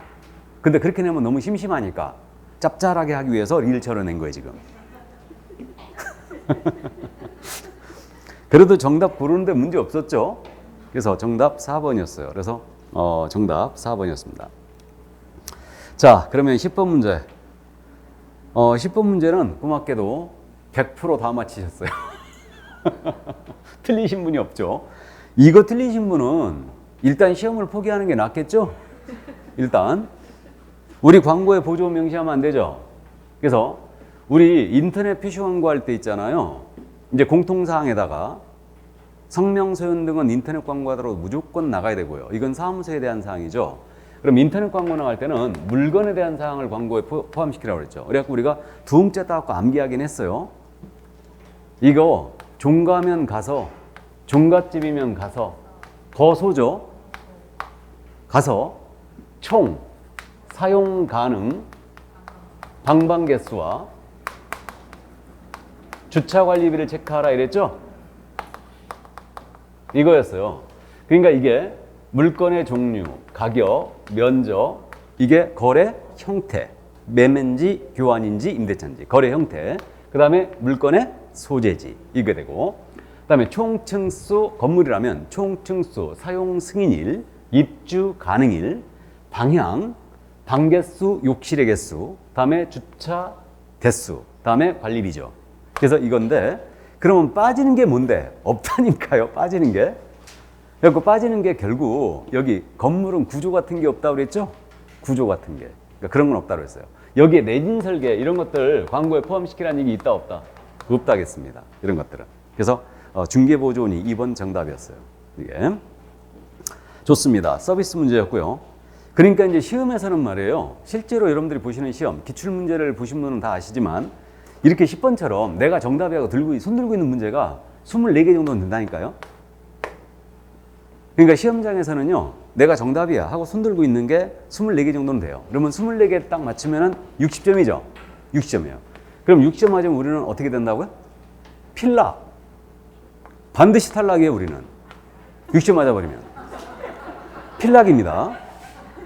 Speaker 1: 근데 그렇게 내면 너무 심심하니까 짭짤하게 하기 위해서 리을처럼 낸 거예요, 지금. 그래도 정답 고르는데 문제 없었죠? 그래서 정답 4번이었어요. 그래서 정답 4번이었습니다. 자, 그러면 10번 문제. 10번 문제는 고맙게도 100% 다 맞히셨어요. 틀리신 분이 없죠. 이거 틀리신 분은 일단 시험을 포기하는 게 낫겠죠? 일단 우리 광고에 보조 명시하면 안 되죠. 그래서 우리 인터넷 표시 광고할 때 있잖아요. 이제 공통사항에다가 성명, 소연 등은 인터넷 광고하더라도 무조건 나가야 되고요. 이건 사무소에 대한 사항이죠. 그럼 인터넷 광고 나갈 때는 물건에 대한 사항을 광고에 포함시키라고 그랬죠. 그래갖고 우리가 두 음자 따갖고 암기하긴 했어요. 이거 종가면 가서, 종갓집이면 가서, 거소죠. 가서 총 사용 가능 방방 개수와 주차 관리비를 체크하라 이랬죠. 이거였어요. 그러니까 이게 물건의 종류, 가격, 면적, 이게 거래 형태, 매매인지 교환인지 임대차인지 거래 형태, 그 다음에 물건의 소재지 이게 되고, 그 다음에 총층수, 건물이라면 총층수, 사용 승인일, 입주 가능일, 방향, 방개수, 욕실의 개수, 다음에 주차 대수, 다음에 관리비죠. 그래서 이건데, 그러면 빠지는 게 뭔데? 없다니까요, 빠지는 게. 그래서 빠지는 게 결국 여기 건물은 구조 같은 게 없다고 그랬죠? 구조 같은 게. 그러니까 그런 건 없다고 그랬어요. 여기에 내진 설계 이런 것들 광고에 포함시키라는 얘기 있다 없다? 없다겠습니다. 이런 것들은. 그래서 중개보조원이 2번 정답이었어요. 이게. 좋습니다. 서비스 문제였고요. 그러니까 이제 시험에서는 말이에요. 실제로 여러분들이 보시는 시험, 기출문제를 보신 분은 다 아시지만 이렇게 10번처럼 내가 정답이라고 손 들고 있는 문제가 24개 정도는 된다니까요. 그러니까 시험장에서는요, 내가 정답이야 하고 손 들고 있는 게 24개 정도는 돼요. 그러면 24개 딱 맞추면은 60점이죠? 60점이에요. 그럼 60점 맞으면 우리는 어떻게 된다고요? 필락. 반드시 탈락이에요, 우리는. 60점 맞아버리면. 필락입니다.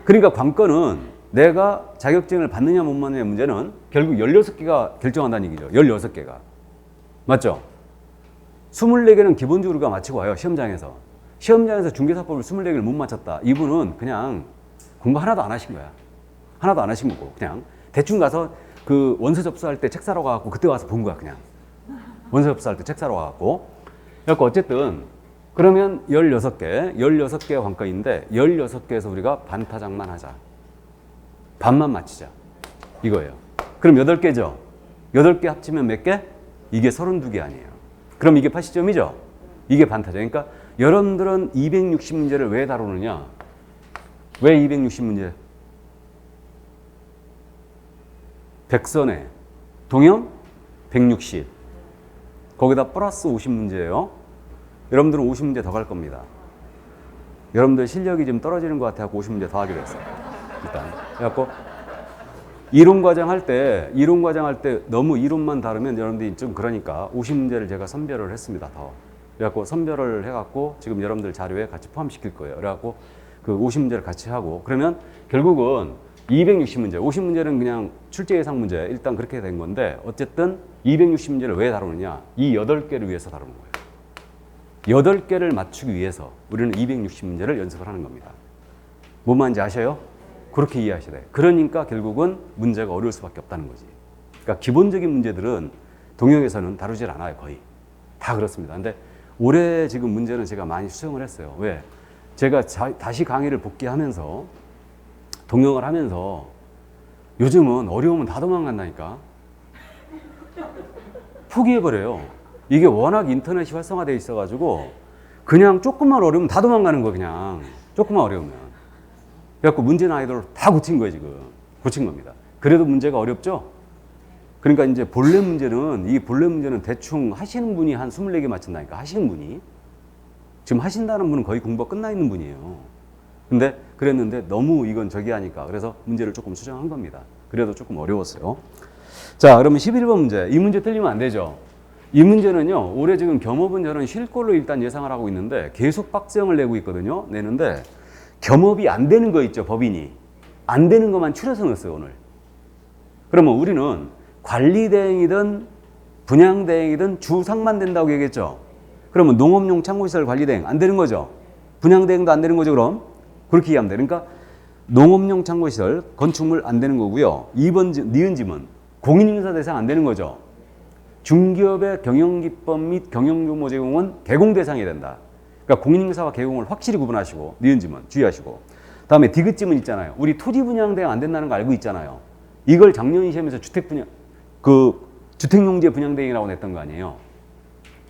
Speaker 1: 그러니까 관건은 내가 자격증을 받느냐 못 받느냐 문제는 결국 16개가 결정한다는 얘기죠. 16개가. 맞죠? 24개는 기본적으로 우리가 맞추고 와요, 시험장에서. 시험장에서 중개사법을 24개를 못 맞췄다. 이분은 그냥 공부 하나도 안 하신 거야. 하나도 안 하신 거고, 그냥 대충 가서 그 원서 접수할 때 책 사러 가갖고 그때 와서 본 거야, 그냥. 원서 접수할 때 책 사러 가갖고. 그래서 어쨌든 그러면 16개 관건인데 16개에서 우리가 반타작만 하자. 반만 맞히자. 이거예요. 그럼 8개죠? 8개 합치면 몇 개? 이게 32개 아니에요. 그럼 이게 80점이죠? 이게 반타작. 그러니까 여러분들은 260문제를 왜 다루느냐? 왜 260문제? 백선에 동형 160. 거기다 플러스 50문제예요. 여러분들은 50문제 더 갈 겁니다. 여러분들 실력이 좀 떨어지는 것 같아서 50문제 더 하기로 했어요. 일단. 그래갖고 이론 과정 할 때 너무 이론만 다루면 여러분들이 좀 그러니까 50문제를 제가 선별을 했습니다. 더. 그래갖고 선별을 해갖고 지금 여러분들 자료에 같이 포함시킬 거예요. 그래갖고 그 50문제를 같이 하고 그러면 결국은 260문제, 50문제는 그냥 출제 예상 문제 일단 그렇게 된 건데 어쨌든 260문제를 왜 다루느냐? 이 8개를 위해서 다루는 거예요. 8개를 맞추기 위해서 우리는 260문제를 연습을 하는 겁니다. 뭔 말인지 아셔요? 그렇게 이해하셔야 돼요. 그러니까 결국은 문제가 어려울 수밖에 없다는 거지. 그러니까 기본적인 문제들은 동영에서는 다루질 않아요. 거의. 다 그렇습니다. 근데 올해 지금 문제는 제가 많이 수정을 했어요. 왜? 제가 다시 강의를 복귀하면서 동영을 하면서 요즘은 어려우면 다 도망간다니까. 포기해버려요. 이게 워낙 인터넷이 활성화되어 있어가지고 그냥 조금만 어려우면 다 도망가는 거예요. 그냥 조금만 어려우면. 그래갖고 문제는 아이들 다 고친 거예요. 지금 고친 겁니다. 그래도 문제가 어렵죠? 그러니까 이제 본래 문제는 대충 하시는 분이 한 24개 맞춘다니까. 하시는 분이. 지금 하신다는 분은 거의 공부가 끝나 있는 분이에요. 근데 그랬는데 너무 이건 저기 하니까 그래서 문제를 조금 수정한 겁니다. 그래도 조금 어려웠어요. 자, 그러면 11번 문제. 이 문제 틀리면 안 되죠. 이 문제는요, 올해 지금 겸업은 저는 쉴 걸로 일단 예상을 하고 있는데 계속 박스형을 내고 있거든요. 내는데 겸업이 안 되는 거 있죠, 법인이. 안 되는 것만 추려서 넣었어요, 오늘. 그러면 우리는 관리대행이든 분양대행이든 주상만 된다고 얘기했죠. 그러면 농업용 창고시설 관리대행 안 되는 거죠. 분양대행도 안 되는 거죠, 그럼. 그렇게 이해하면 돼요. 그러니까 농업용 창고시설, 건축물 안 되는 거고요. 2번 니은지문 공인인사 대상 안 되는 거죠. 중기업의 경영기법 및 경영규모 제공은 개공 대상이 된다. 그러니까 공인인사와 개공을 확실히 구분하시고 니은지문 주의하시고. 다음에 디귿지문 있잖아요. 우리 토지 분양 대행 안 된다는 거 알고 있잖아요. 이걸 작년 시험에서 주택용지 분양 대행이라고 냈던 거 아니에요.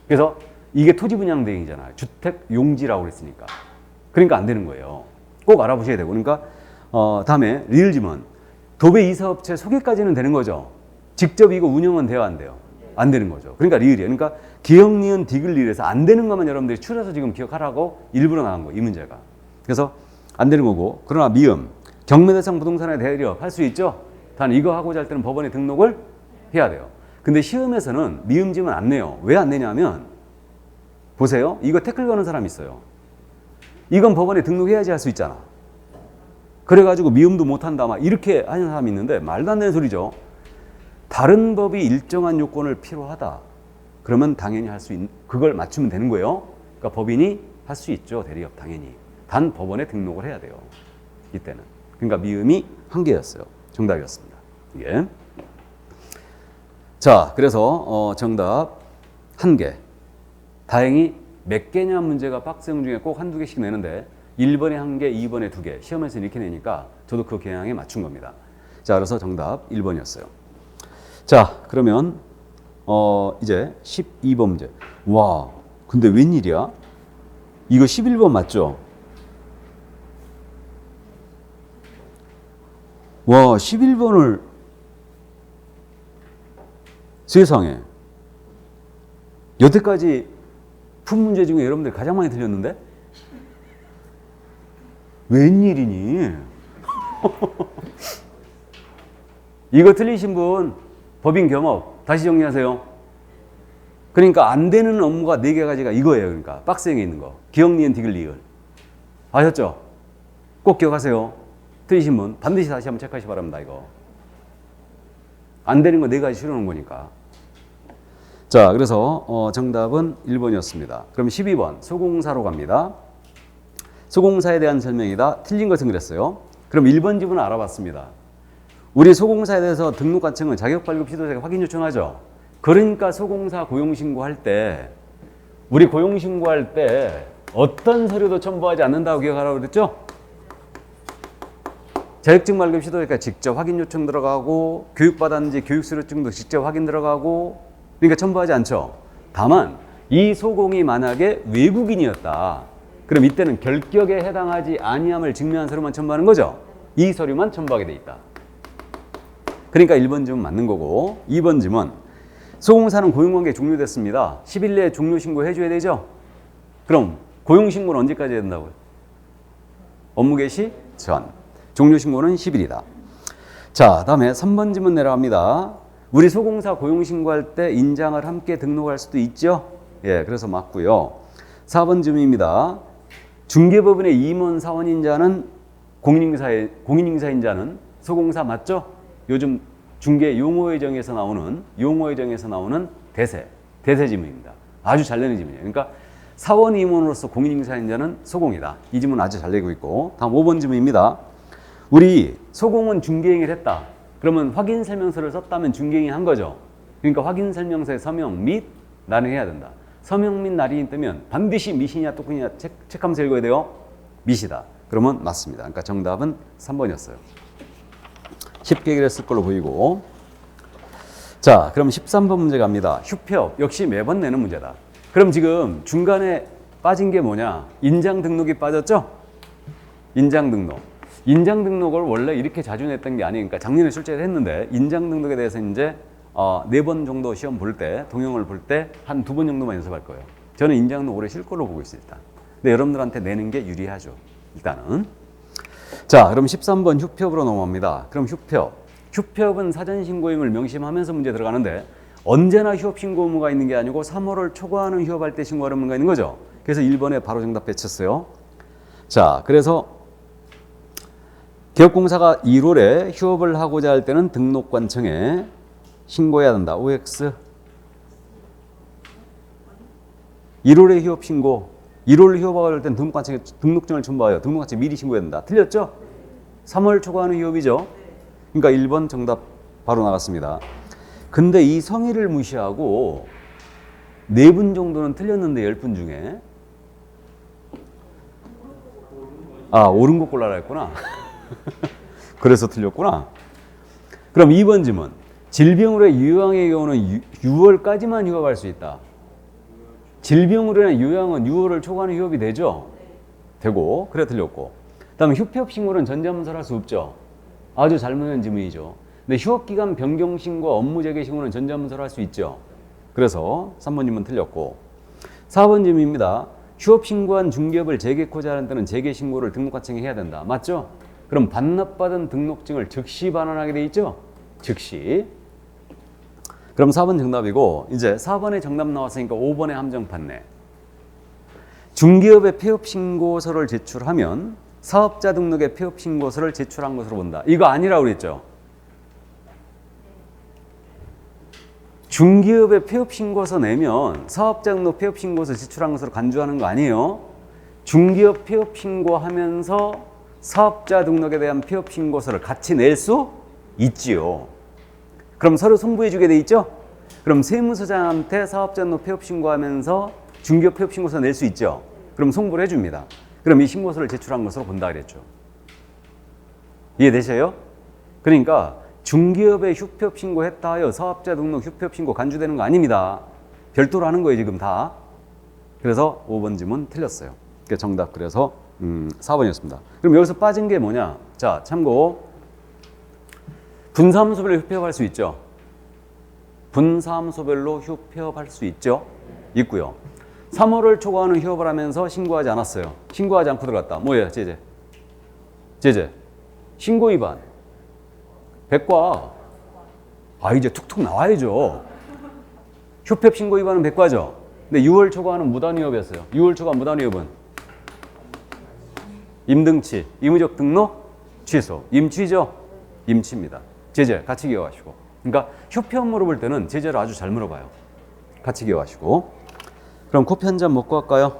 Speaker 1: 그래서 이게 토지 분양 대행이잖아요. 주택용지라고 그랬으니까. 그러니까 안 되는 거예요. 꼭 알아보셔야 되고. 그러니까 다음에 리을지문 도배 이사업체 소개까지는 되는 거죠. 직접 이거 운영은 돼요, 안 돼요? 안 되는 거죠. 그러니까 리을이에요. 그러니까 기역, 니은, 디귿, 리을에서 안 되는 것만 여러분들이 추려서 지금 기억하라고 일부러 나온 거예요, 이 문제가. 그래서 안 되는 거고. 그러나 미음, 경매대상 부동산에 대리업 할 수 있죠? 단 이거 하고자 할 때는 법원에 등록을 해야 돼요. 근데 시험에서는 미음지문 안 내요. 왜 안 내냐면 보세요. 이거 태클 거는 사람 있어요. 이건 법원에 등록해야지 할 수 있잖아. 그래가지고 미음도 못한다 막 이렇게 하는 사람이 있는데 말도 안 되는 소리죠. 다른 법이 일정한 요건을 필요하다. 그러면 당연히 할 수 있는, 그걸 맞추면 되는 거예요. 그러니까 법인이 할 수 있죠. 대리업 당연히. 단 법원에 등록을 해야 돼요. 이때는. 그러니까 미음이 한 개였어요. 정답이었습니다. 이게. 자, 그래서 정답 한 개. 다행히 몇 개냐 문제가 박스형 중에 꼭 한두 개씩 내는데 1번에 한 개, 2번에 두 개. 시험에서 이렇게 내니까 저도 그 경향에 맞춘 겁니다. 자, 그래서 정답 1번이었어요. 자, 그러면 이제 12번 문제. 와, 근데 웬일이야? 이거 11번 맞죠? 와, 11번을 세상에. 여태까지 푼 문제 중에 여러분들 가장 많이 틀렸는데? 웬일이니? 이거 틀리신 분 법인 겸업 다시 정리하세요. 그러니까 안 되는 업무가 4개가지가 이거예요. 그러니까 박스형에 있는 거. 기억, 니은, 디귿, 리을. 아셨죠? 꼭 기억하세요. 틀리신 분 반드시 다시 한번 체크하시기 바랍니다. 이거. 안 되는 거 4가지 실어놓은 거니까. 자, 그래서 정답은 1번이었습니다. 그럼 12번 소공사로 갑니다. 소공사에 대한 설명이다. 틀린 것은 그랬어요. 그럼 1번 지문을 알아봤습니다. 우리 소공사에 대해서 등록관청은 자격발급 시도자에게 확인 요청하죠. 그러니까 소공사 고용신고할 때 우리 고용신고할 때 어떤 서류도 첨부하지 않는다고 기억하라고 그랬죠? 자격증 발급 시도자가 직접 확인 요청 들어가고 교육받았는지 교육수료증도 직접 확인 들어가고 그러니까 첨부하지 않죠. 다만 이 소공이 만약에 외국인이었다. 그럼 이때는 결격에 해당하지 아니함을 증명한 서류만 첨부하는 거죠. 이 서류만 첨부하게 돼 있다. 그러니까 1번 지문 맞는 거고 2번 지문 소공사는 고용관계 종료됐습니다. 10일 내에 종료 신고 해줘야 되죠. 그럼 고용 신고는 언제까지 해야 된다고요? 업무 개시 전. 종료 신고는 10일이다. 자, 다음에 3번 지문 내려갑니다. 우리 소공사 고용 신고할 때 인장을 함께 등록할 수도 있죠. 예, 그래서 맞고요. 4번 지문입니다. 중개법인의 임원 사원인자는 공인인사인자는 소공사 맞죠? 요즘 중개 용어회정에서 나오는 대세 지문입니다. 아주 잘 내는 지문이에요. 그러니까 사원 임원으로서 공인인사인자는 소공이다. 이 지문 아주 잘 내고 있고. 다음 5번 지문입니다. 우리 소공은 중개행위를 했다. 그러면 확인 설명서를 썼다면 중개행위 한 거죠. 그러니까 확인 설명서에 서명 및 날인해야 된다. 서명 및 날인이 뜨면 반드시 미시냐 또꾸냐 체크하면서 읽어야 돼요. 미시다. 그러면 맞습니다. 그러니까 정답은 3번이었어요. 쉽게 해결했을 걸로 보이고. 자, 그럼 13번 문제 갑니다. 휴폐업 역시 매번 내는 문제다. 그럼 지금 중간에 빠진 게 뭐냐? 인장 등록이 빠졌죠? 인장 등록. 인장 등록을 원래 이렇게 자주 냈던 게 아니니까 작년에 출제를 했는데 인장 등록에 대해서 이제 4번 정도 시험 볼 때, 동영을 볼 때 한 2번 정도만 연습할 거예요. 저는 인장 등록 오래 쉴 걸로 보고 있습니다. 근데 여러분들한테 내는 게 유리하죠. 일단은. 자, 그럼 13번 휴폐업으로 넘어갑니다. 그럼 휴폐업은 사전신고임을 명심하면서 문제 들어가는데 언제나 휴업신고 의무가 있는 게 아니고 3월을 초과하는 휴업할 때 신고하는 의무가 있는 거죠. 그래서 1번에 바로 정답 배쳤어요. 자, 그래서 기업공사가 1월에 휴업을 하고자 할 때는 등록관청에 신고해야 된다. OX 1월에 휴업 신고 1월 휴업할 때는 등록관청에 등록증을 첨부하여 등록관청에 미리 신고해야 된다. 틀렸죠? 3월 초과하는 휴업이죠. 그러니까 1번 정답 바로 나갔습니다. 근데 이 성의를 무시하고 4분 정도는 틀렸는데 10분 중에 옳은 거 골라라 했구나. 그래서 틀렸구나. 그럼 2번 지문. 질병으로 인한 유양의 경우는 6월까지만 휴업할 수 있다. 질병으로 인한 요양은 6월을 초과하는 휴업이 되죠? 되고, 그래 틀렸고. 그 다음에 휴폐업 신고는 전자문서를 할 수 없죠? 아주 잘못된 지문이죠. 근데 휴업기간 변경 신고, 업무 재개 신고는 전자문서를 할 수 있죠? 그래서 3번 질문 틀렸고. 4번 질문입니다. 휴업 신고한 중개업을 재개코자 하는 때는 재개 신고를 등록관청에 해야 된다. 맞죠? 그럼 반납받은 등록증을 즉시 반환하게 돼 있죠? 즉시. 그럼 4번 정답이고 이제 4번에 정답 나왔으니까 5번에 함정 판례. 중개업의 폐업 신고서를 제출하면 사업자 등록에 폐업 신고서를 제출한 것으로 본다. 이거 아니라고 그랬죠. 중기업에 폐업 신고서 내면 사업자 등록 폐업 신고서 제출한 것으로 간주하는 거 아니에요. 중기업 폐업 신고하면서 사업자 등록에 대한 폐업 신고서를 같이 낼 수 있지요. 그럼 서로 송부해 주게 돼 있죠. 그럼 세무서장한테 사업자 등록 폐업 신고하면서 중기업 폐업 신고서 낼 수 있죠. 그럼 송부를 해줍니다. 그럼 이 신고서를 제출한 것으로 본다 그랬죠. 이해되세요? 그러니까 중기업에 휴폐업 신고했다 하여 사업자 등록 휴폐업 신고 간주되는 거 아닙니다. 별도로 하는 거예요 지금 다. 그래서 5번 지문 틀렸어요. 정답 그래서 4번이었습니다. 그럼 여기서 빠진 게 뭐냐? 자, 참고 분사함수별로 휴폐업할 수 있죠. 분사함수별로 휴폐업할 수 있죠. 있고요. 3월을 초과하는 휴업을 하면서 신고하지 않았어요. 신고하지 않고 들어갔다. 뭐예요, 제재? 제재. 신고 위반. 백과. 아, 이제 툭툭 나와야죠. 휴폐업 신고 위반은 백과죠. 근데 6월 초과하는 무단위업이었어요. 6월 초과 무단위업은 임등치, 의무적 등록 취소. 임취죠? 임치입니다. 제재 같이 기억하시고. 그러니까 휴폐업 물어볼 때는 제재를 아주 잘 물어봐요. 같이 기억하시고. 그럼 커피 한 잔 먹고 갈까요?